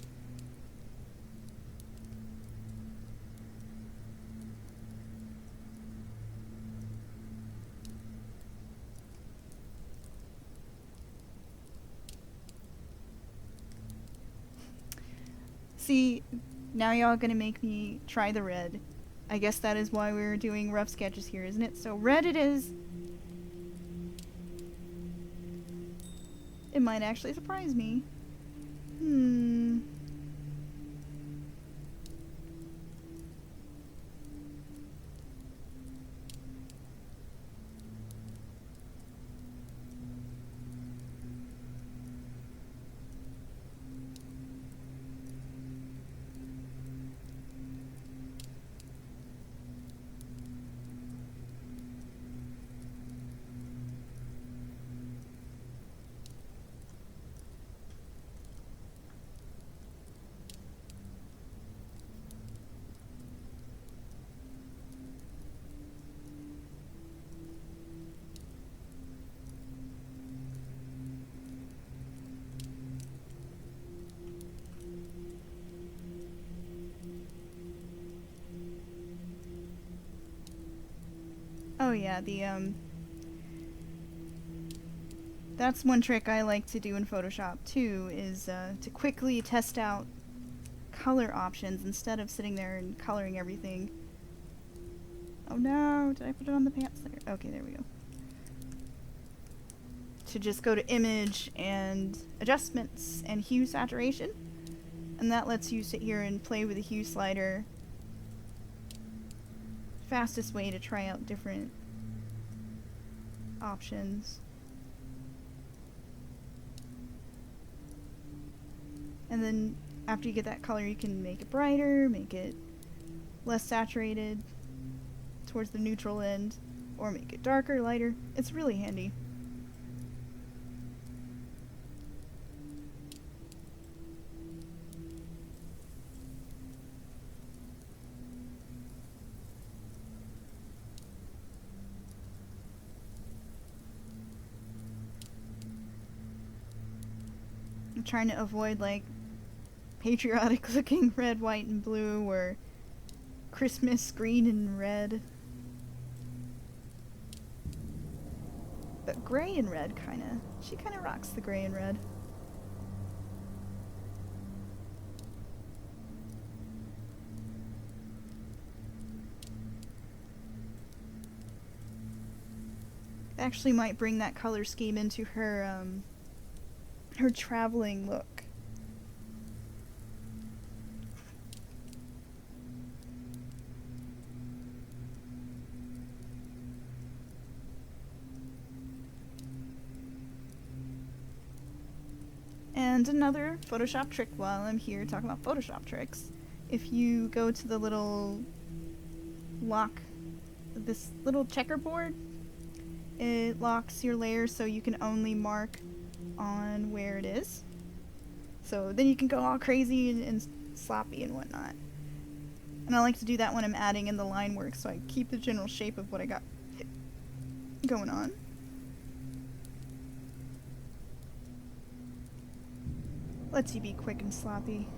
A: See, now y'all gonna make me try the red. I guess that is why we're doing rough sketches here, isn't it? So red it is. It might actually surprise me. Oh yeah, that's one trick I like to do in Photoshop too, is to quickly test out color options instead of sitting there and coloring everything. Oh no, did I put it on the pants there? Okay, there we go. To just go to image and adjustments and hue saturation, and that lets you sit here and play with the hue slider. Fastest way to try out different options. And then after you get that color you can make it brighter, make it less saturated towards the neutral end, or make it darker, lighter. It's really handy. I'm trying to avoid like patriotic looking red, white, and blue, or Christmas green and red. But gray and red she kinda rocks the gray and red. Actually might bring that color scheme into her her traveling look. And another Photoshop trick while I'm here talking about Photoshop tricks. If you go to the little this little checkerboard, it locks your layer so you can only mark on where it is. So then you can go all crazy and sloppy and whatnot. And I like to do that when I'm adding in the line work, so I keep the general shape of what I got going on. Lets you be quick and sloppy.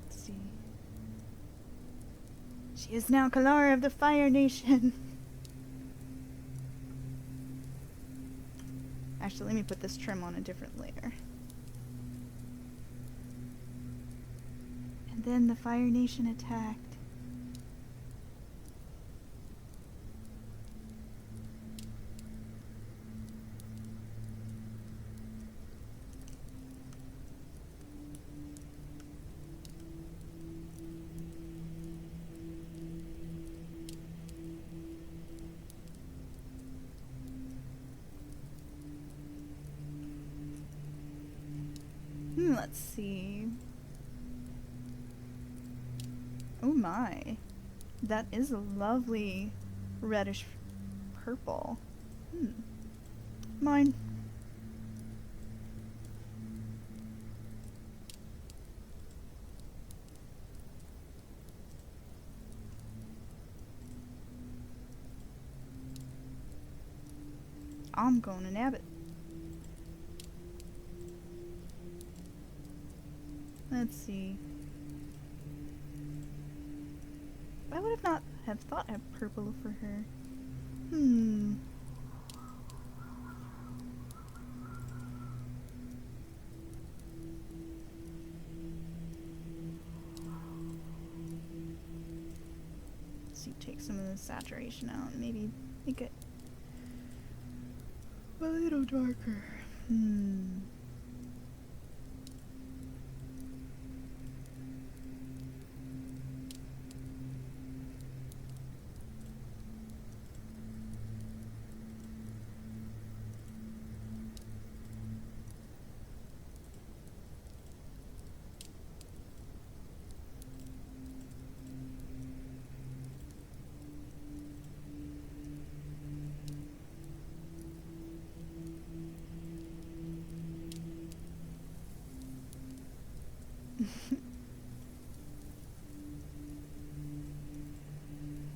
A: Let's see. She is now Kalara of the Fire Nation. Actually, let me put this trim on a different layer. And then the Fire Nation attacked. Let's see. Oh my. That is a lovely reddish purple. Mine. I'm going to nab it. Let's see. I would have not have thought of purple for her. Let's see, take some of the saturation out and maybe make it a little darker.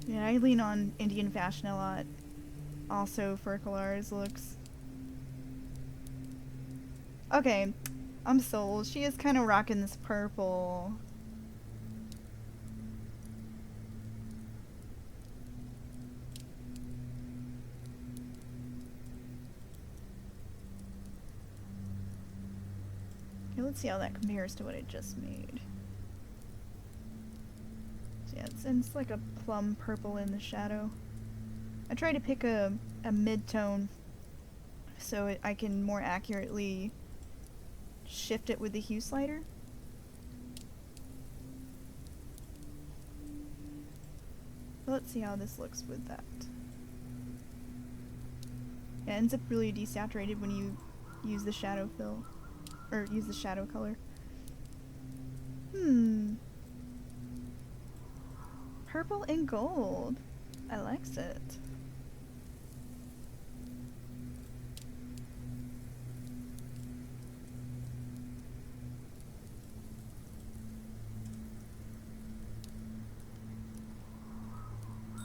A: Yeah, I lean on Indian fashion a lot, also for Kalara's looks. Okay, I'm sold. She is kind of rocking this purple. Okay, let's see how that compares to what I just made. Yeah, it's like a plum purple in the shadow. I try to pick a mid-tone so I can more accurately shift it with the hue slider. Let's see how this looks with that. Yeah, it ends up really desaturated when you use the shadow fill, or use the shadow color. Purple and gold. I likes it.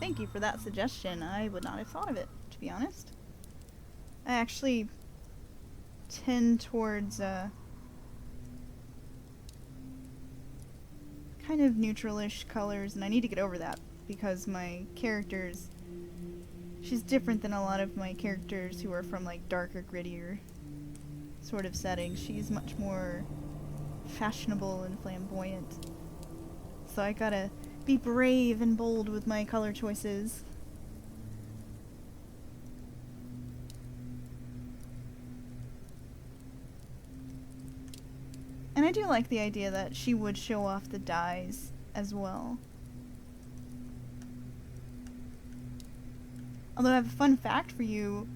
A: thank you for that suggestion. I would not have thought of it, to be honest. I actually tend towards kind of neutralish colors, and I need to get over that because my characters, she's different than a lot of my characters who are from like darker, grittier sort of settings. She's much more fashionable and flamboyant. So I gotta be brave and bold with my color choices. And I do like the idea that she would show off the dyes as well. Although I have a fun fact for you.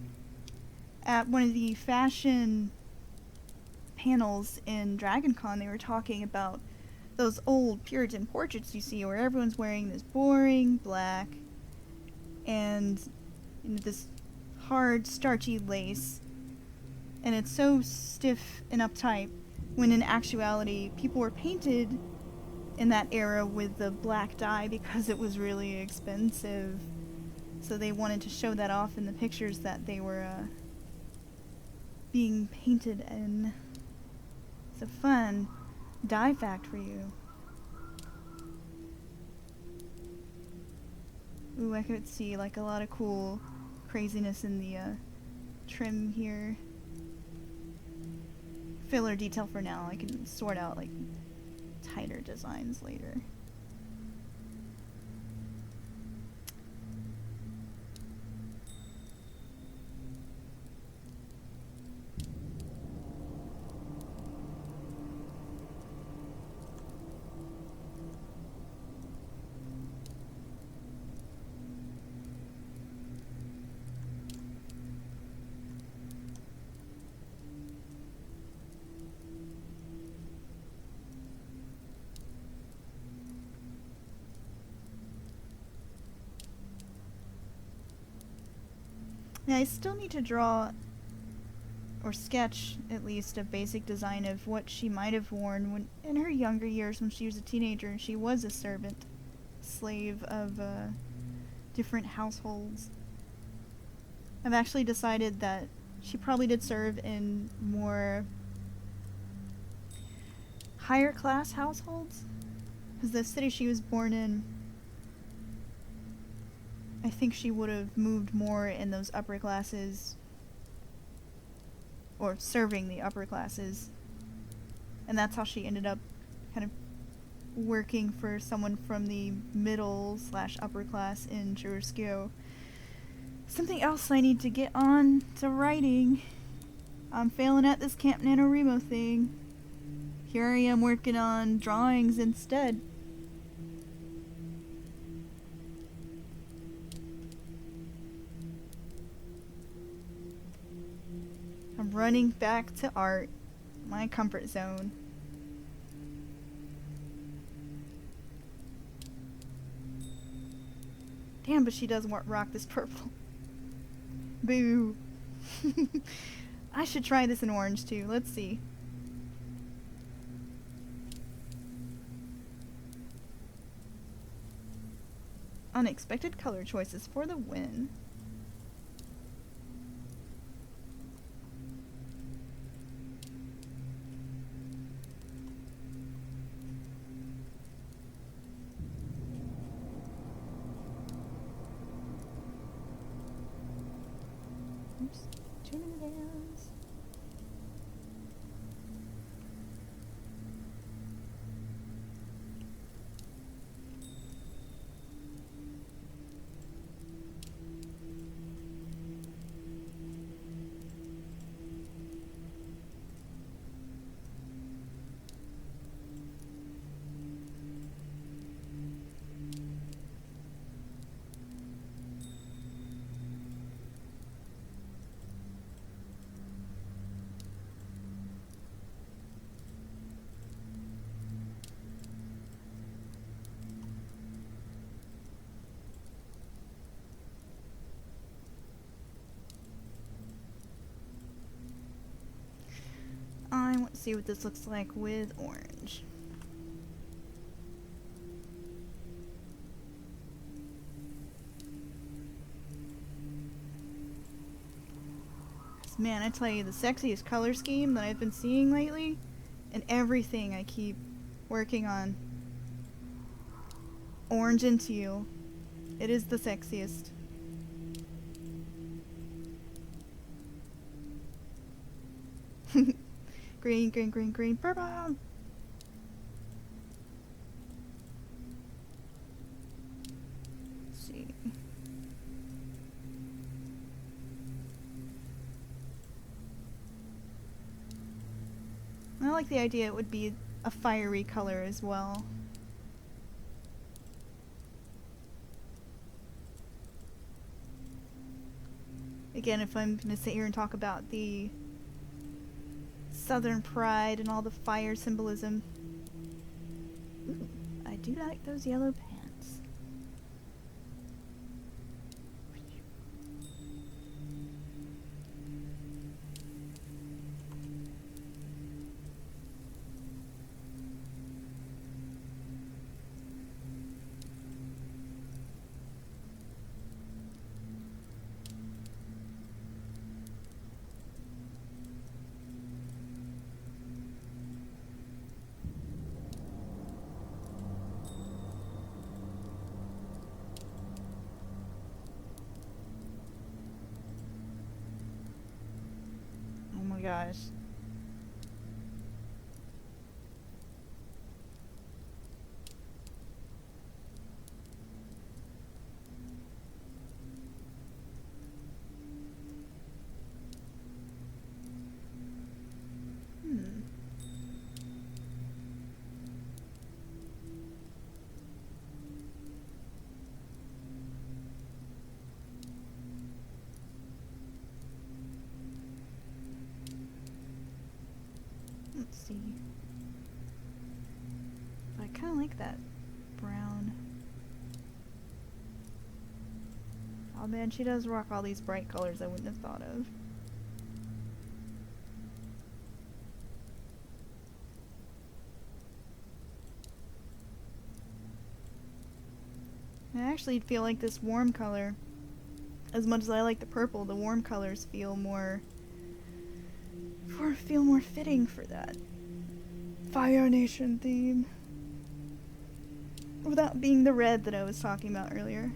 A: At one of the fashion panels in DragonCon, they were talking about those old Puritan portraits you see where everyone's wearing this boring black and this hard, starchy lace. And it's so stiff and uptight, when in actuality, people were painted in that era with the black dye because it was really expensive. So they wanted to show that off in the pictures that they were being painted in. It's a fun dye fact for you. Ooh, I could see like a lot of cool craziness in the trim here. Filler detail for now. I can sort out like tighter designs later. Now I still need to draw, or sketch at least, a basic design of what she might have worn when in her younger years when she was a teenager and she was a servant, slave of different households. I've actually decided that she probably did serve in more higher class households, because the city she was born in, I think she would have moved more in those upper classes, or serving the upper classes, and that's how she ended up kind of working for someone from the middle / upper class in Juriskio. Something else I need to get on to writing. I'm failing at this Camp NaNoWriMo thing. Here I am working on drawings instead. I'm running back to art, my comfort zone. Damn, but she does rock this purple. Boo. I should try this in orange too. Let's see. Unexpected color choices for the win. Oops, too many bands. I want to see what this looks like with orange. Man, I tell you, the sexiest color scheme that I've been seeing lately, and everything I keep working on. Orange and teal. It is the sexiest. Green, green, green, green, purple! Let's see. I like the idea it would be a fiery color as well. Again, if I'm going to sit here and talk about the Southern pride and all the fire symbolism. Ooh, I do like those yellow pants. Oh my gosh. Let's see. I kind of like that brown. Oh man, she does rock all these bright colors I wouldn't have thought of. I actually feel like this warm color, as much as I like the purple, the warm colors feel more fitting for that Fire Nation theme. Without being the red that I was talking about earlier.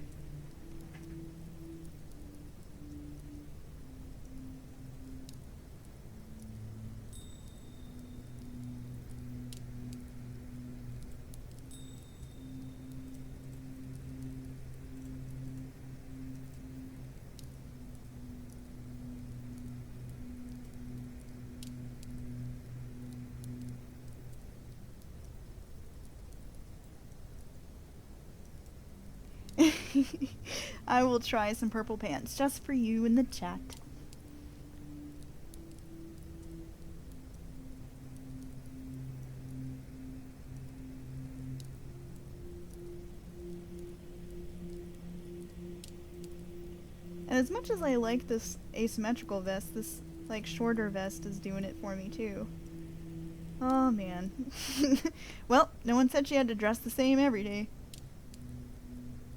A: I will try some purple pants just for you in the chat. And as much as I like this asymmetrical vest, this like shorter vest is doing it for me too. Oh man. Well, no one said she had to dress the same every day.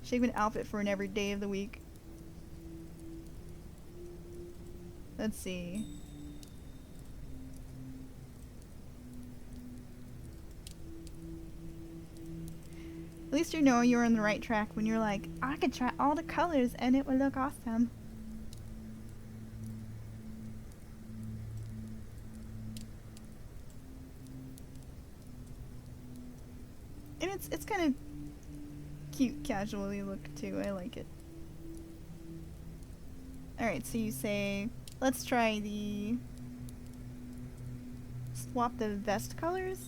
A: She have an outfit for an every day of the week. Let's see. At least you know you're on the right track when you're like, I could try all the colors and it would look awesome. And it's kind of cute, casually look too. I like it. Alright, so you say, let's try the... swap the vest colors?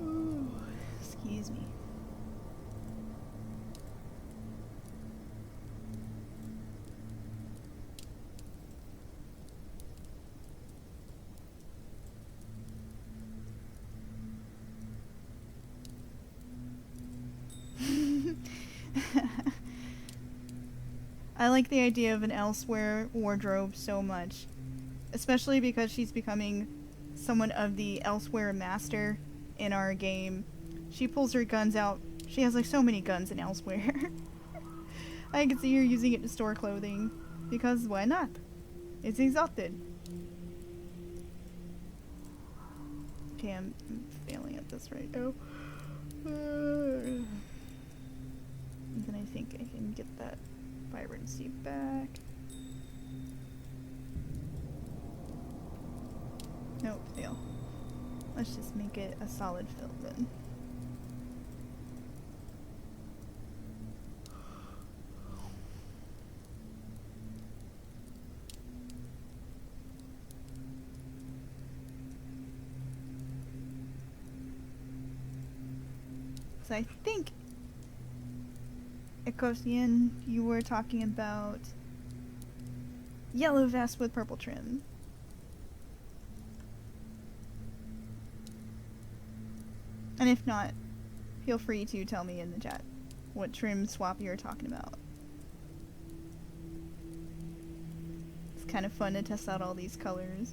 A: Ooh, excuse me. I like the idea of an elsewhere wardrobe so much, especially because she's becoming somewhat of the elsewhere master in our game. She pulls her guns out. She has like so many guns in elsewhere. I can see her using it to store clothing, because why not? It's exalted. Okay, I'm failing at this right now. Then I think I can get that vibrancy back. Nope, fail. Let's just make it a solid fill then. So I think, Ekosian, you were talking about yellow vest with purple trim. And if not, feel free to tell me in the chat what trim swap you're talking about. It's kind of fun to test out all these colors.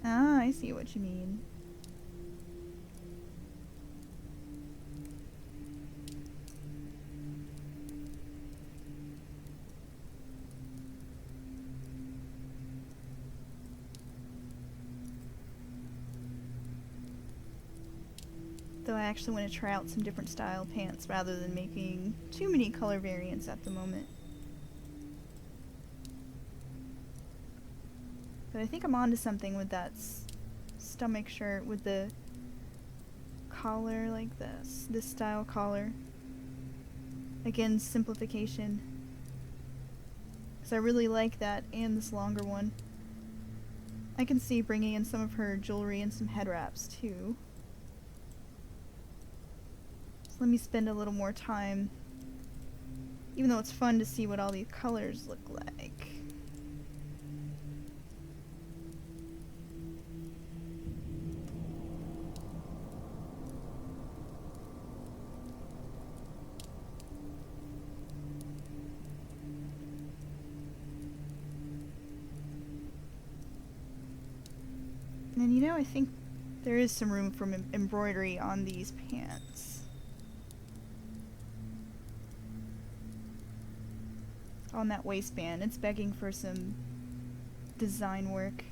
A: Ah, I see what you mean. Though I actually want to try out some different style pants rather than making too many color variants at the moment. But I think I'm onto something with that stomach shirt with the collar like this style collar. Again, simplification. Because I really like that and this longer one. I can see bringing in some of her jewelry and some head wraps too. So let me spend a little more time, even though it's fun to see what all these colors look like. And you know, I think there is some room for embroidery on these pants. On that waistband, it's begging for some design work.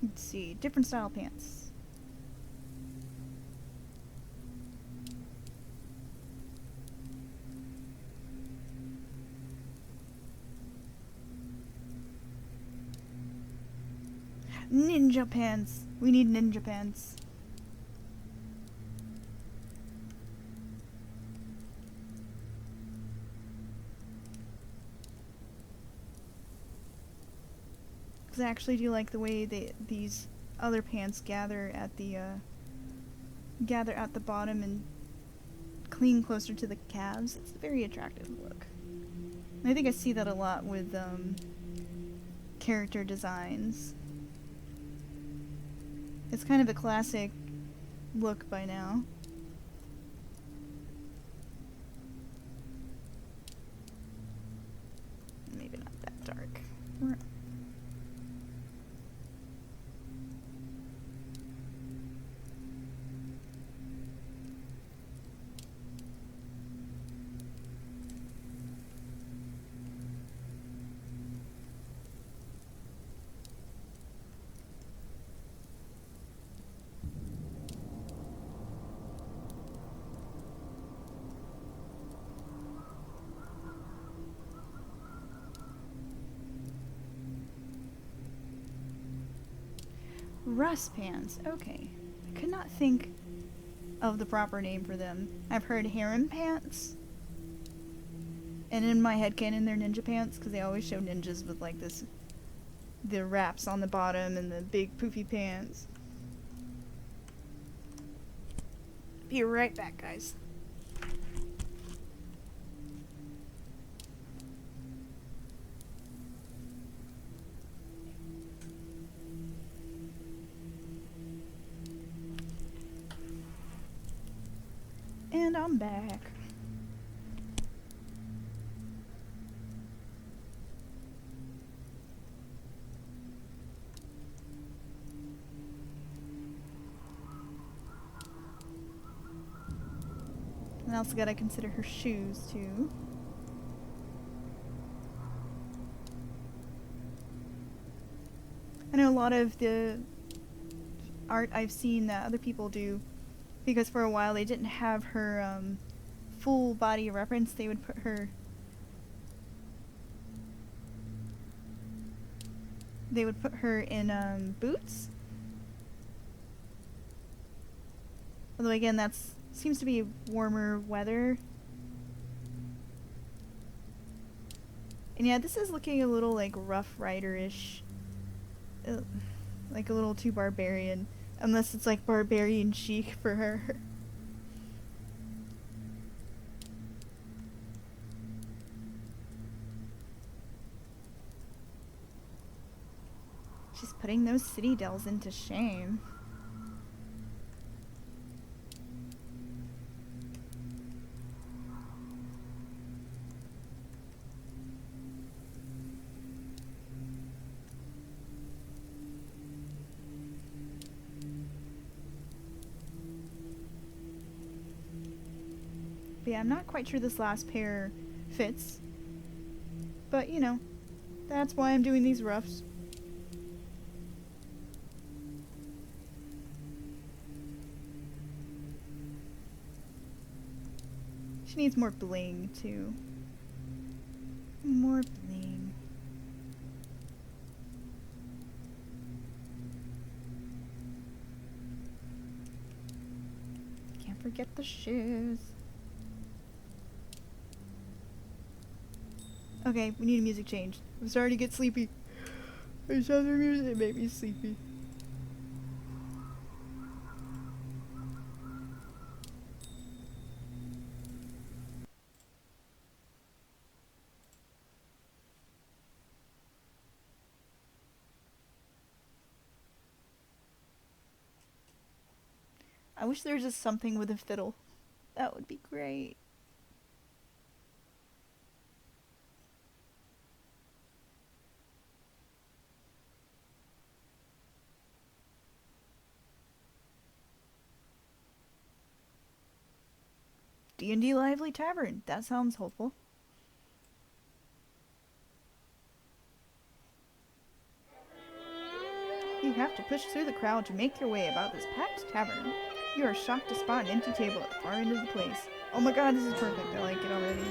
A: Let's see, different style pants. Ninja pants! We need ninja pants. I actually do like the way these other pants gather at the bottom and clean closer to the calves. It's a very attractive look. And I think I see that a lot with character designs. It's kind of a classic look by now. Maybe not that dark. Rust pants. Okay. I could not think of the proper name for them. I've heard harem pants. And in my headcanon, they're ninja pants because they always show ninjas with like this, the wraps on the bottom and the big poofy pants. Be right back, guys. And I'm back. And I also gotta consider her shoes too. I know a lot of the art I've seen that other people do, because for a while they didn't have her full body reference. They would put her in boots. Although again, that's seems to be warmer weather. And yeah, this is looking a little like Rough Rider-ish. Like a little too barbarian. Unless it's like barbarian chic for her. She's putting those city dells into shame. But yeah, I'm not quite sure this last pair fits. But, you know, that's why I'm doing these roughs. She needs more bling, too. More bling. Can't forget the shoes. Okay, we need a music change. I'm starting to get sleepy. I saw the music, it made me sleepy. I wish there was just something with a fiddle. That would be great. D&D Lively Tavern. That sounds hopeful. You have to push through the crowd to make your way about this packed tavern. You are shocked to spot an empty table at the far end of the place. Oh my god, this is perfect. I like it already.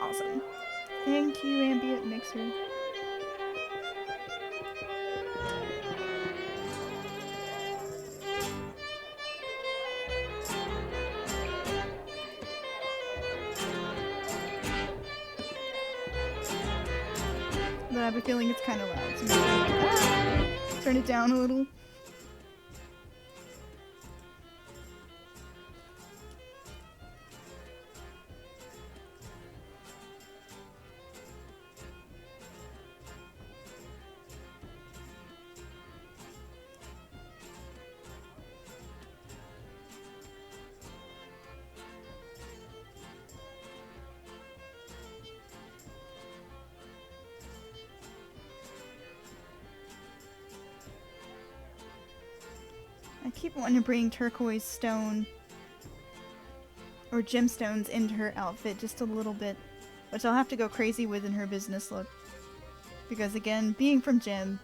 A: Awesome. Thank you, Ambient Mixer. But I have a feeling it's kind of loud, so maybe turn it down a little. I keep wanting to bring turquoise stone or gemstones into her outfit just a little bit, which I'll have to go crazy with in her business look. Because again, being from Gem,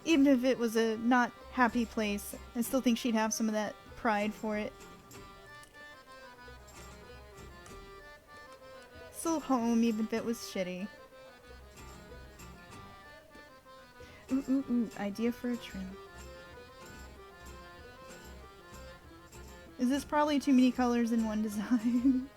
A: even if it was a not happy place, I still think she'd have some of that pride for it. Still home, even if it was shitty. Ooh. Idea for a trim. Is this probably too many colors in one design?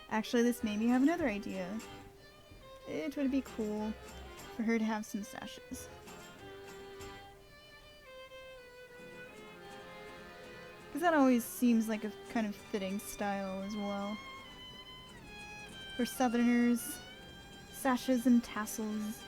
A: Actually, this made me have another idea. It would be cool for her to have some sashes. Because that always seems like a kind of fitting style as well. For Southerners, sashes and tassels.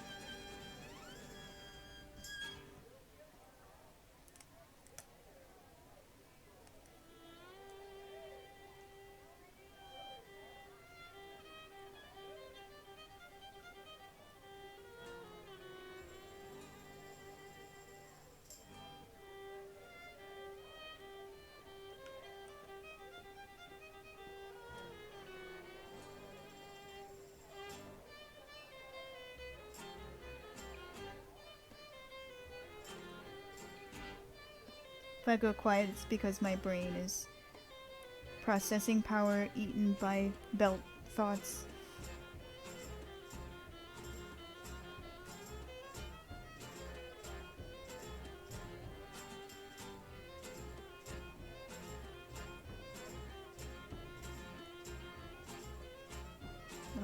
A: If I go quiet, it's because my brain is processing power eaten by belt thoughts.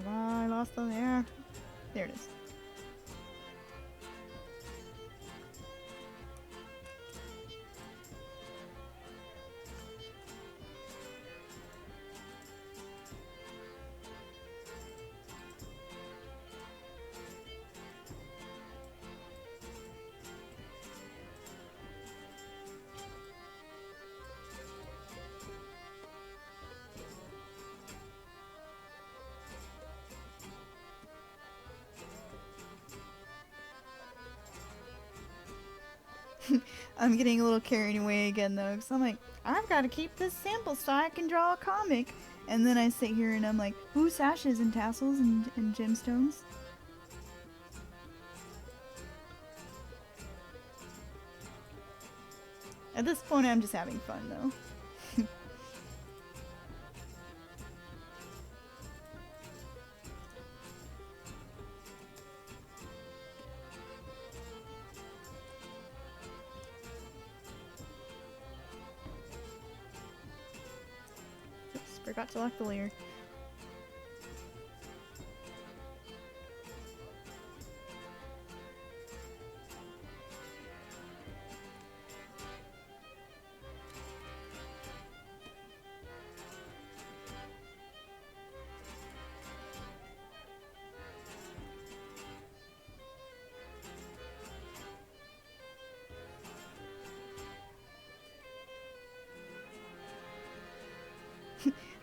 A: I lost them there. There it is. I'm getting a little carried away again though, because I'm like, I've got to keep this sample so I can draw a comic. And then I sit here and I'm like, ooh, sashes and tassels and gemstones. At this point, I'm just having fun though. Oops, forgot to lock the layer.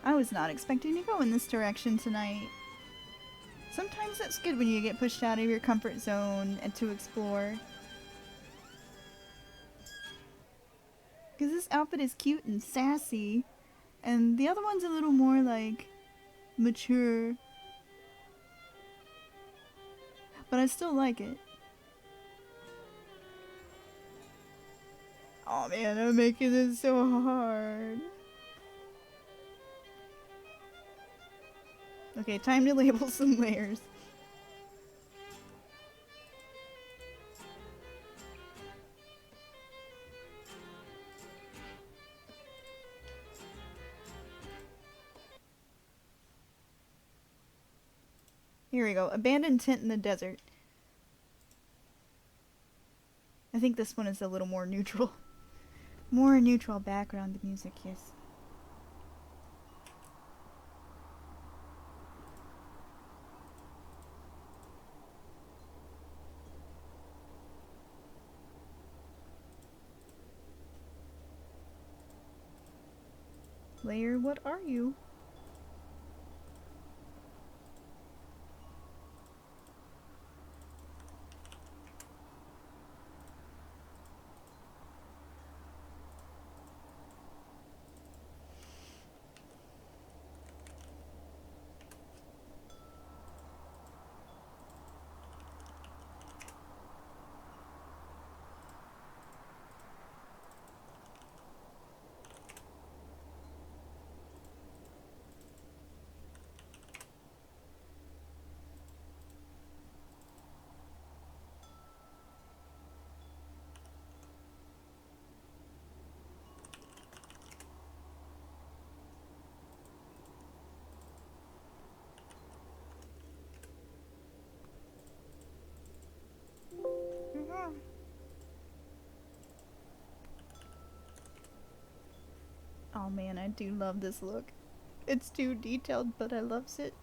A: I was not expecting to go in this direction tonight. Sometimes it's good when you get pushed out of your comfort zone and to explore. Because this outfit is cute and sassy, and the other one's a little more like mature. But I still like it. Oh man, I'm making this so hard. Okay, time to label some layers. Here we go. Abandoned tent in the desert. I think this one is a little more neutral. More neutral background music, yes. Layer, what are you? Oh man, I do love this look. It's too detailed, but I loves it.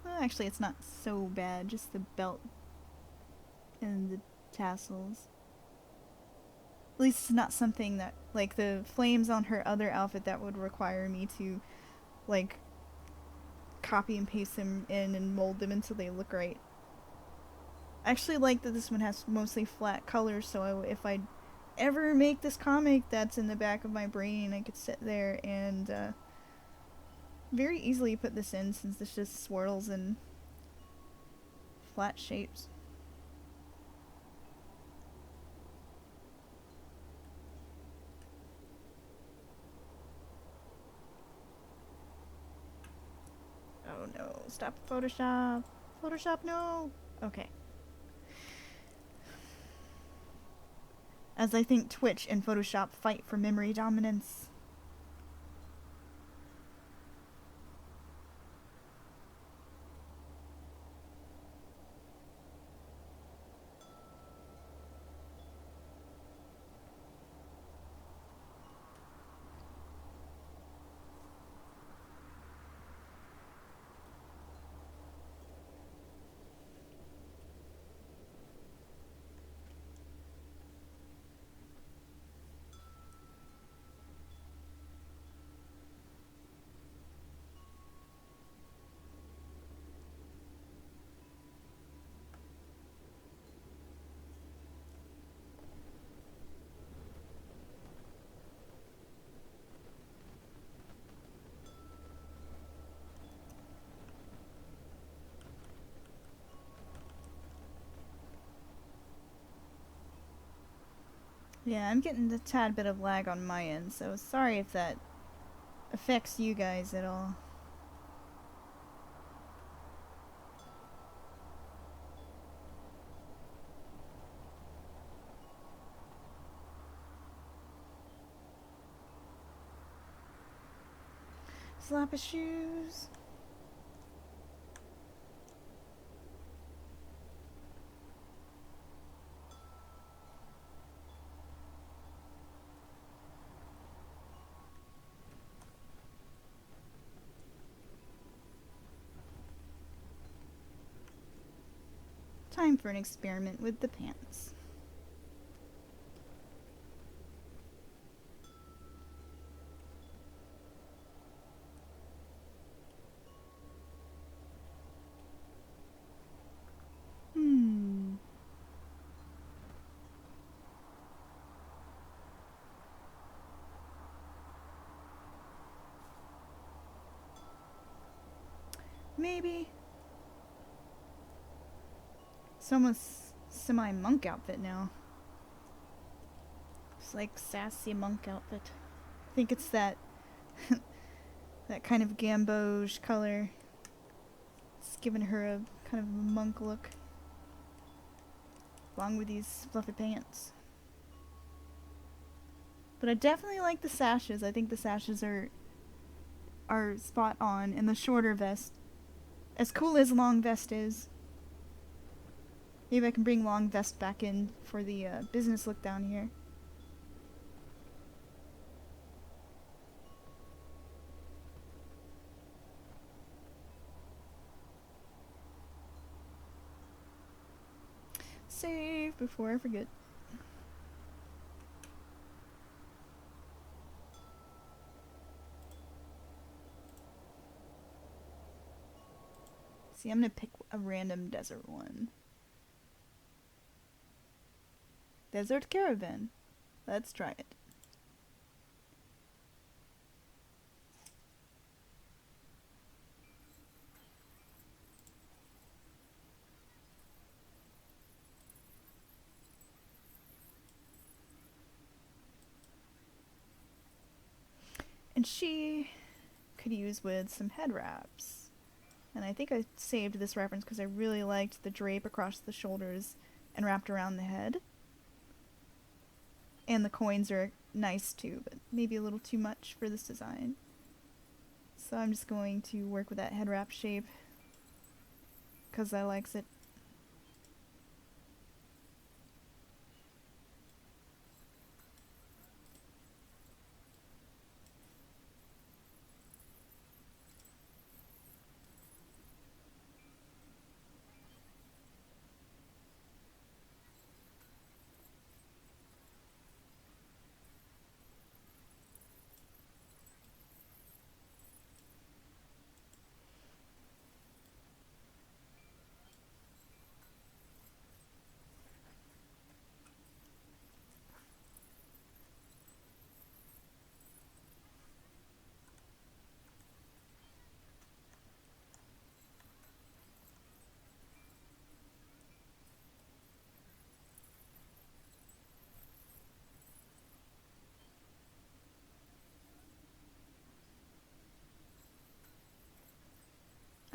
A: Well, actually, it's not so bad. Just the belt and the tassels. At least it's not something that, like the flames on her other outfit, that would require me to, like, copy and paste them in and mold them until they look right. I actually like that this one has mostly flat colors, so if I ever make this comic, that's in the back of my brain, I could sit there and very easily put this in, since this just swirls and flat shapes. Oh no, stop Photoshop. Photoshop, no! Okay. As I think Twitch and Photoshop fight for memory dominance. Yeah, I'm getting a tad bit of lag on my end, so sorry if that affects you guys at all. Slap his shoes. Time for an experiment with the pants. Maybe. It's almost semi-monk outfit now. It's like sassy monk outfit. I think it's that that kind of gamboge color. It's giving her a kind of monk look. Along with these fluffy pants. But I definitely like the sashes. I think the sashes are spot on, and the shorter vest. As cool as long vest is. Maybe I can bring long vest back in for the business look down here. Save before I forget. see, I'm gonna pick a random desert one. Desert caravan. Let's try it. And she could use with some head wraps. And I think I saved this reference because I really liked the drape across the shoulders and wrapped around the head. And the coins are nice too, but maybe a little too much for this design. So I'm just going to work with that head wrap shape because I likes it.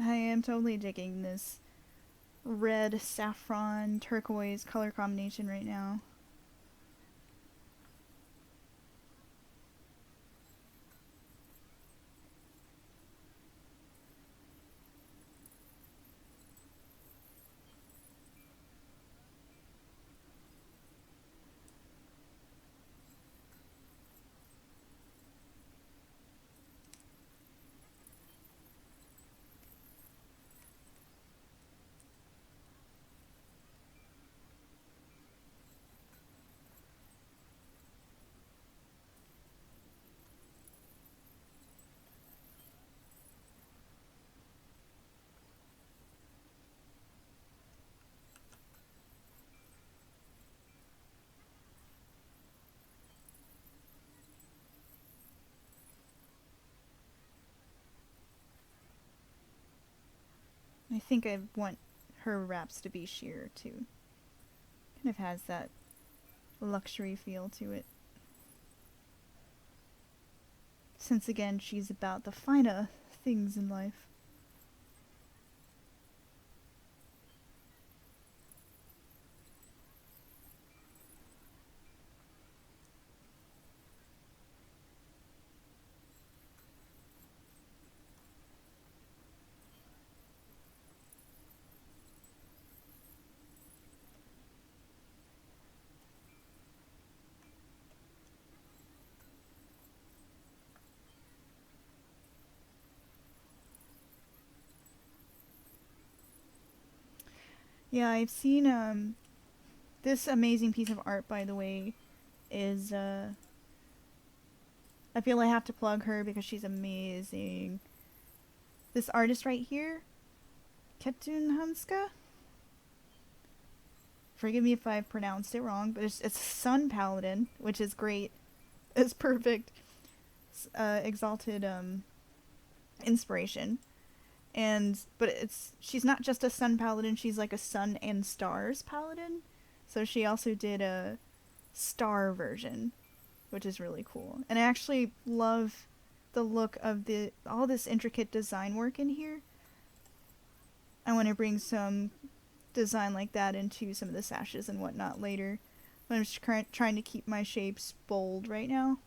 A: I am totally digging this red, saffron, turquoise color combination right now. I think I want her wraps to be sheer too. Kind of has that luxury feel to it. Since again, she's about the finer things in life. Yeah, I've seen this amazing piece of art, by the way, is I feel I have to plug her because she's amazing. This artist right here, Ketun Hanska. Forgive me if I pronounced it wrong, but it's Sun Paladin, which is great. It's perfect. Exalted inspiration. But she's not just a sun paladin, she's like a sun and stars paladin. So she also did a star version, which is really cool. And I actually love the look of all this intricate design work in here. I want to bring some design like that into some of the sashes and whatnot later. I'm just trying to keep my shapes bold right now.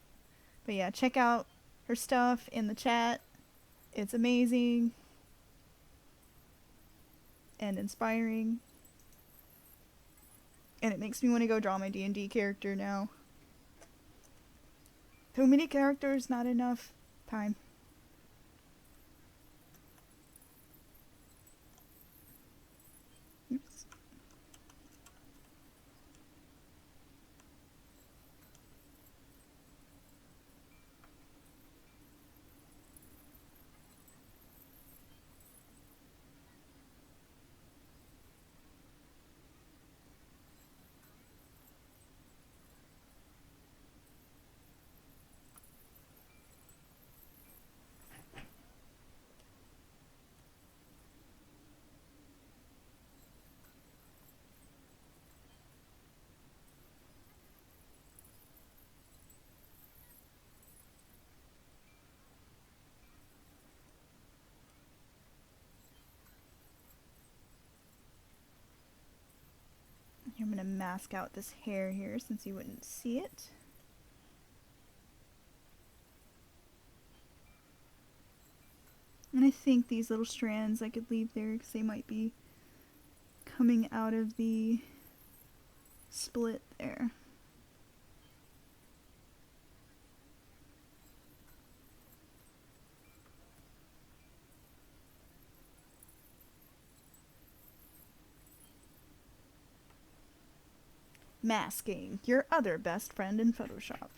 A: But yeah, check out her stuff in the chat. It's amazing and inspiring. And it makes me want to go draw my D&D character now. Too many characters, not enough time. Oops. I'm going to mask out this hair here since you wouldn't see it. And I think these little strands I could leave there because they might be coming out of the split there. Masking, your other best friend in Photoshop.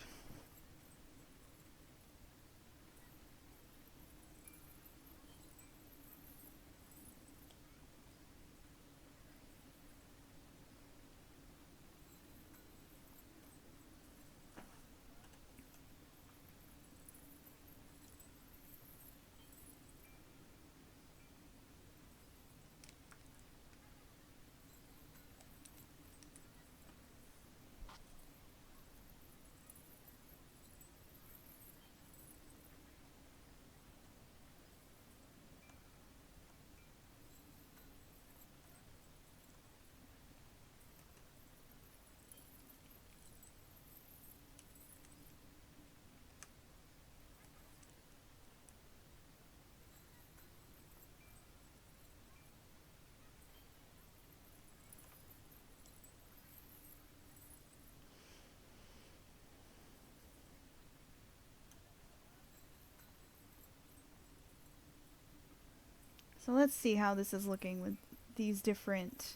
A: So let's see how this is looking with these different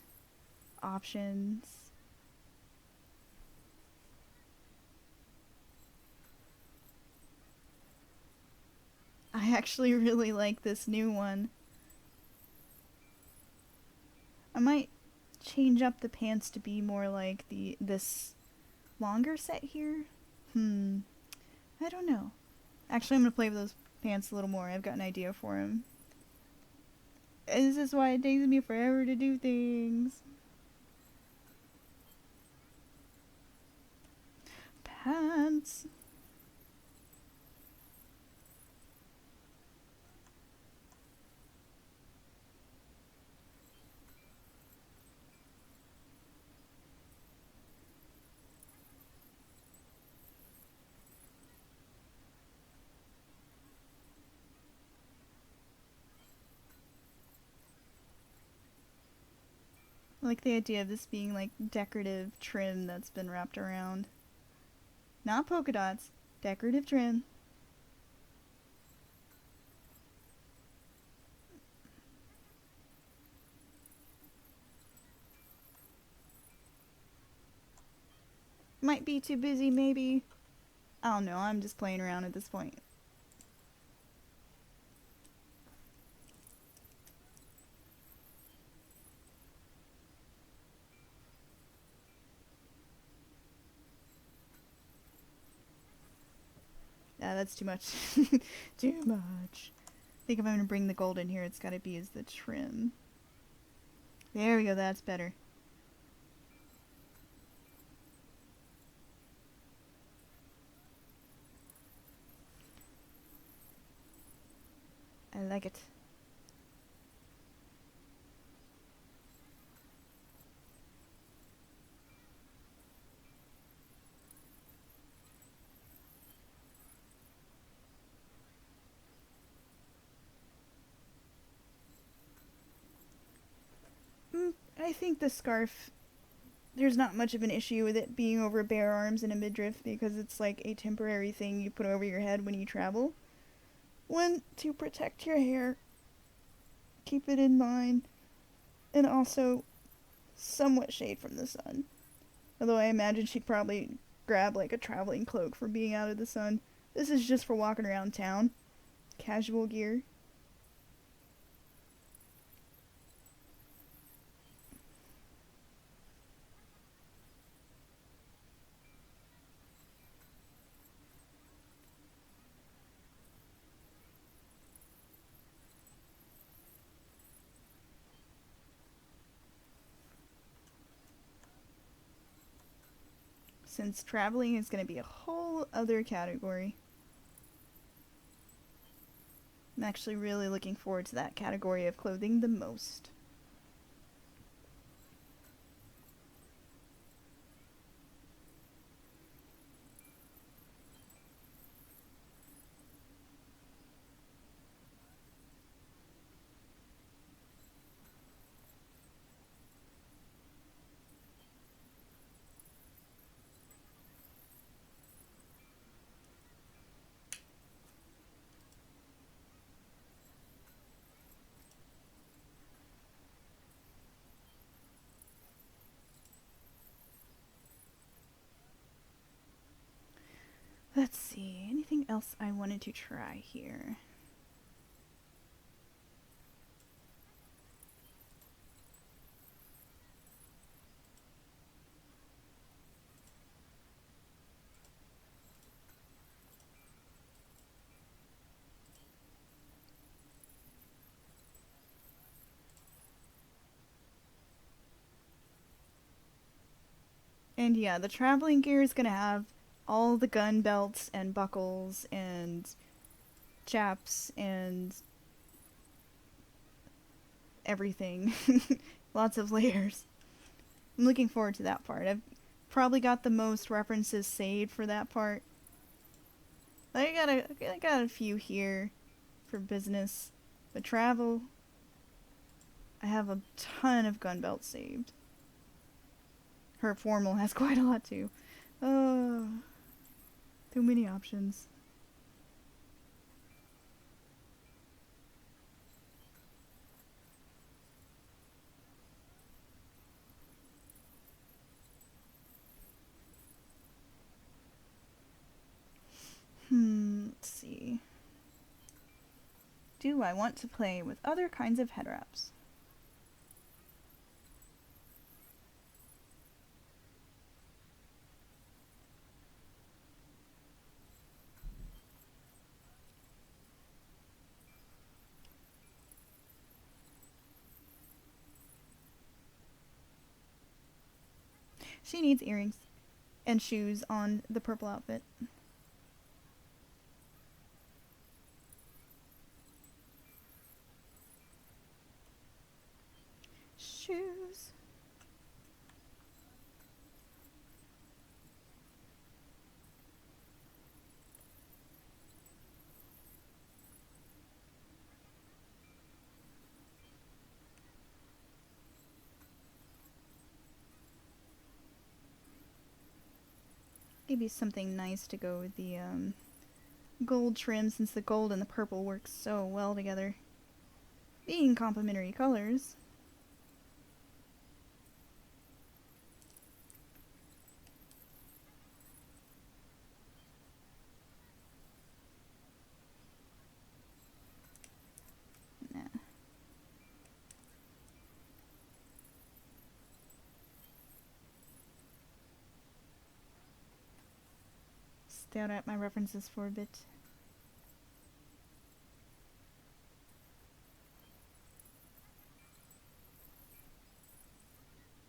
A: options. I actually really like this new one. I might change up the pants to be more like this longer set here. I don't know. Actually, I'm gonna play with those pants a little more. I've got an idea for them. This is why it takes me forever to do things. Pants. I like the idea of this being like decorative trim that's been wrapped around. Not polka dots, decorative trim. Might be too busy, maybe. I don't know, I'm just playing around at this point. Yeah, that's too much. Too much. I think if I'm gonna bring the gold in here, it's gotta be as the trim. There we go, that's better. I like it. I think the scarf, there's not much of an issue with it being over bare arms and a midriff because it's like a temporary thing you put over your head when you travel. One, to protect your hair, keep it in line, and also somewhat shade from the sun. Although I imagine she'd probably grab like a traveling cloak for being out of the sun. This is just for walking around town. Casual gear. Since traveling is going to be a whole other category. I'm actually really looking forward to that category of clothing the most. Let's see, anything else I wanted to try here? And yeah, the traveling gear is gonna have all the gun belts and buckles and chaps and everything. Lots of layers. I'm looking forward to that part. I've probably got the most references saved for that part. I got a few here for business, but travel, I have a ton of gun belts saved. Her formal has quite a lot too. Oh, too many options. Let's see. Do I want to play with other kinds of head wraps? She needs earrings and shoes on the purple outfit. Shoes. Maybe something nice to go with the gold trim, since the gold and the purple work so well together. Being complementary colors. Nah. Stare at my references for a bit.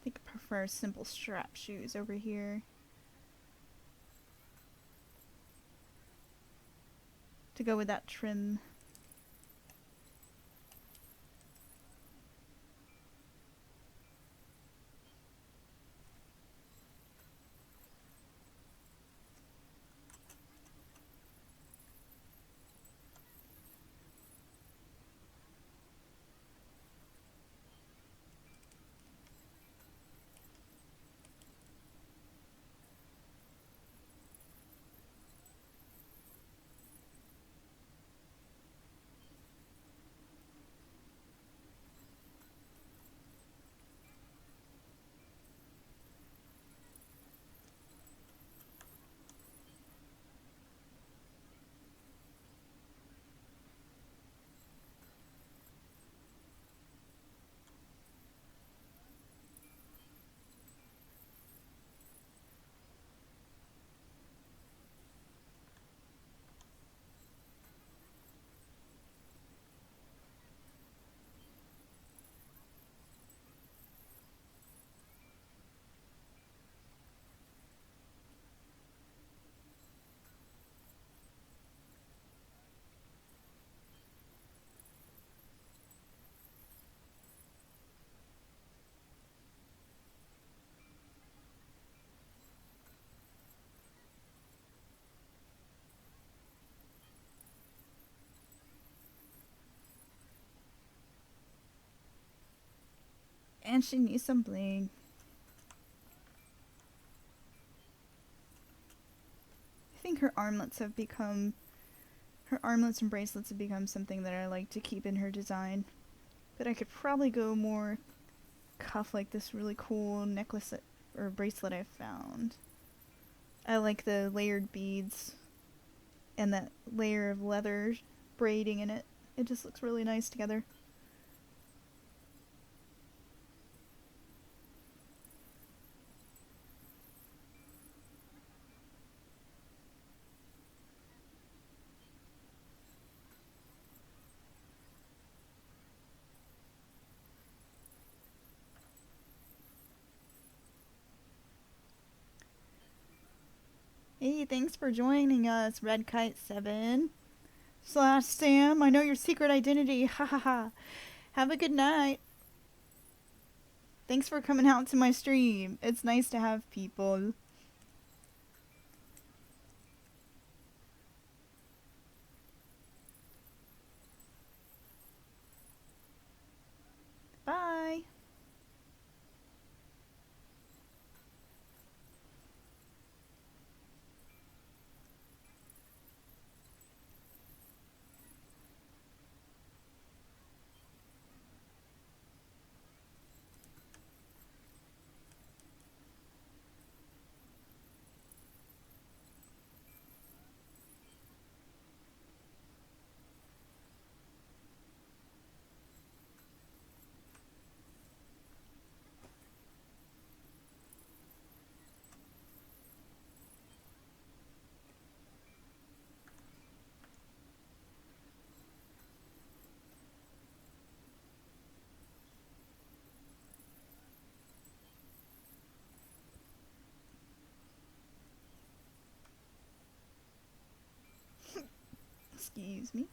A: I think I prefer simple strap shoes over here. To go with that trim. And she needs some bling. I think her armlets and bracelets have become something that I like to keep in her design. But I could probably go more cuff, like this really cool necklace or bracelet I found. I like the layered beads and that layer of leather braiding in it. It just looks really nice together. Hey, thanks for joining us, Red Kite 7 slash Sam. I know your secret identity. Ha ha ha. Have a good night. Thanks for coming out to my stream. It's nice to have people. Bye. Excuse me.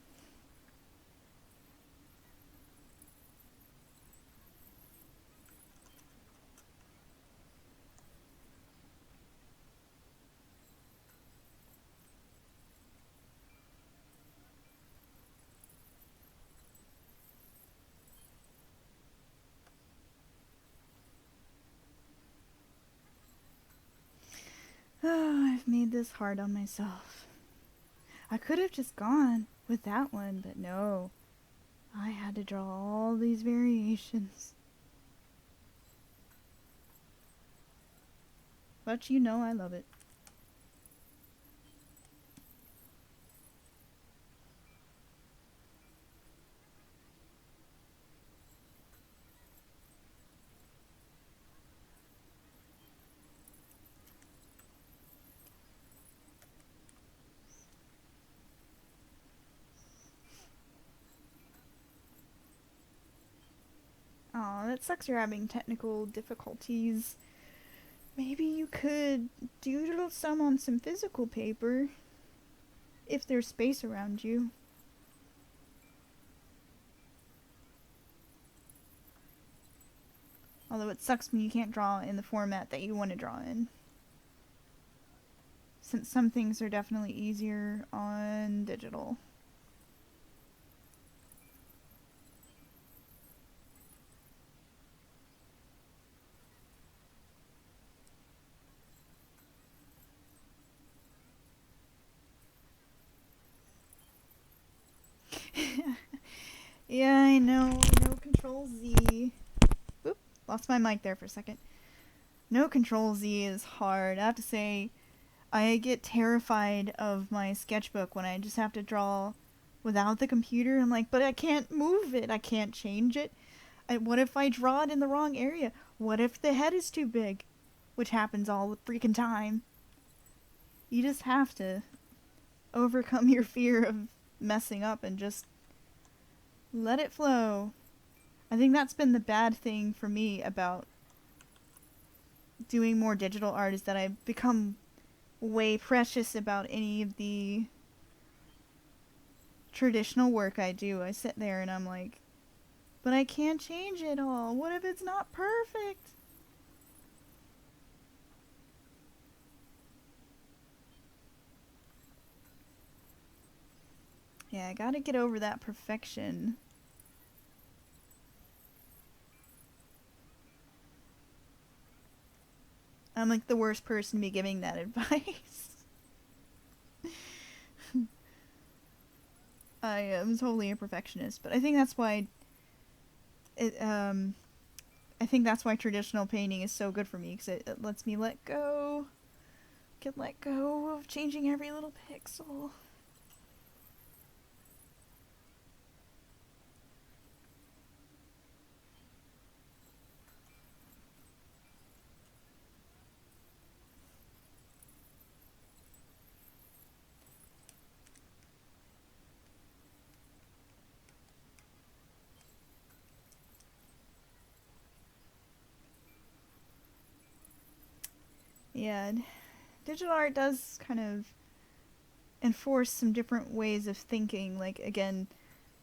A: Oh, I've made this hard on myself. I could have just gone with that one, but no. I had to draw all these variations. But you know I love it. Aw, that sucks you're having technical difficulties. Maybe you could doodle some on some physical paper, if there's space around you. Although it sucks when you can't draw in the format that you want to draw in. Since some things are definitely easier on digital. Yeah, I know. No control Z. Oop, lost my mic there for a second. No control Z is hard. I have to say, I get terrified of my sketchbook when I just have to draw without the computer. I'm like, but I can't move it. I can't change it. What if I draw it in the wrong area? What if the head is too big? Which happens all the freaking time. You just have to overcome your fear of messing up and just let it flow. I think that's been the bad thing for me about doing more digital art, is that I've become way precious about any of the traditional work I do. I sit there and I'm like, but I can't change it all. What if it's not perfect? Yeah, I gotta get over that perfection. I'm like the worst person to be giving that advice. I am totally a perfectionist, but I think that's why I think that's why traditional painting is so good for me, because it lets me let go. Can let go of changing every little pixel. Yeah, digital art does kind of enforce some different ways of thinking. Like, again,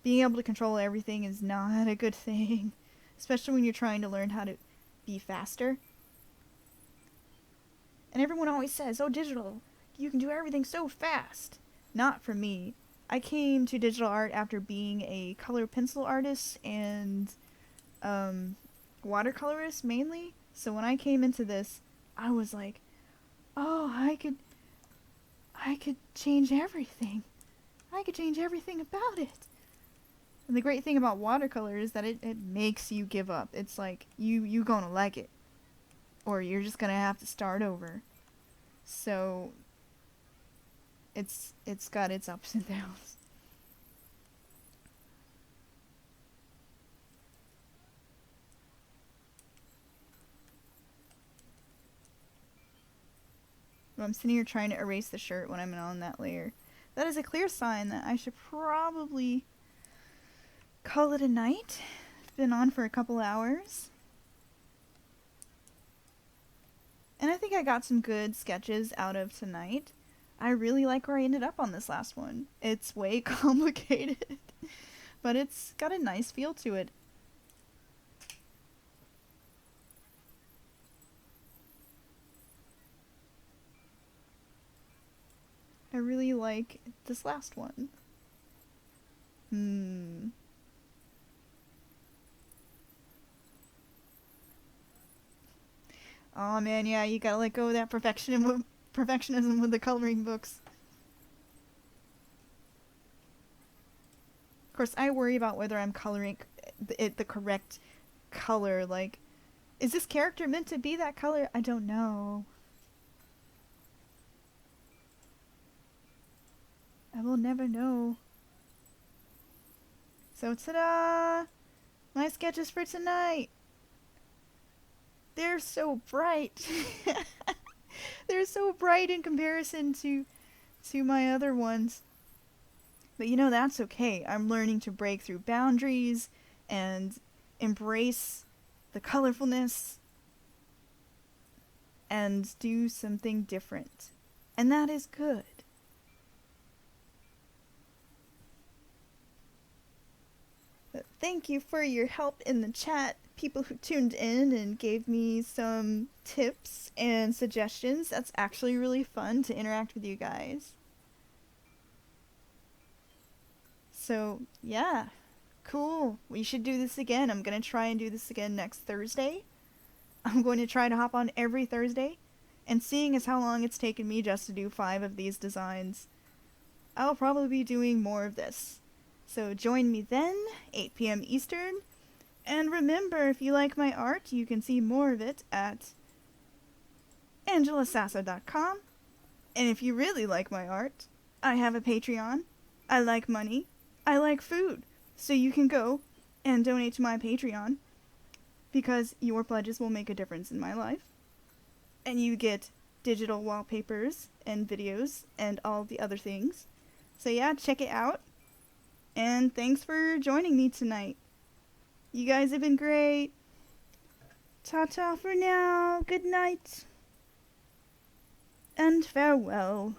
A: being able to control everything is not a good thing, especially when you're trying to learn how to be faster. And everyone always says, oh, digital, you can do everything so fast. Not for me. I came to digital art after being a color pencil artist and watercolorist mainly. So when I came into this, I was like, oh, I could change everything. I could change everything about it. And the great thing about watercolor is that it makes you give up. It's like, you gonna like it. Or you're just gonna have to start over. So, it's got its ups and downs. I'm sitting here trying to erase the shirt when I'm on that layer. That is a clear sign that I should probably call it a night. It's been on for a couple hours. And I think I got some good sketches out of tonight. I really like where I ended up on this last one. It's way complicated, but it's got a nice feel to it. I really like this last one. Oh man, yeah, you gotta let go of that perfectionism with the coloring books. Of course, I worry about whether I'm coloring it the correct color. Like, is this character meant to be that color? I don't know. I will never know. So, ta-da! My sketches for tonight! They're so bright. They're so bright in comparison to my other ones. But you know, that's okay. I'm learning to break through boundaries and embrace the colorfulness and do something different. And that is good. But thank you for your help in the chat. People who tuned in and gave me some tips and suggestions. That's actually really fun to interact with you guys. So, yeah. Cool. We should do this again. I'm going to try and do this again next Thursday. I'm going to try to hop on every Thursday. And seeing as how long it's taken me just to do 5 of these designs, I'll probably be doing more of this. So join me then, 8 p.m. Eastern. And remember, if you like my art, you can see more of it at angelasasso.com. And if you really like my art, I have a Patreon. I like money. I like food. So you can go and donate to my Patreon, because your pledges will make a difference in my life. And you get digital wallpapers and videos and all the other things. So yeah, check it out. And thanks for joining me tonight. You guys have been great. Ta-ta for now. Good night. And farewell.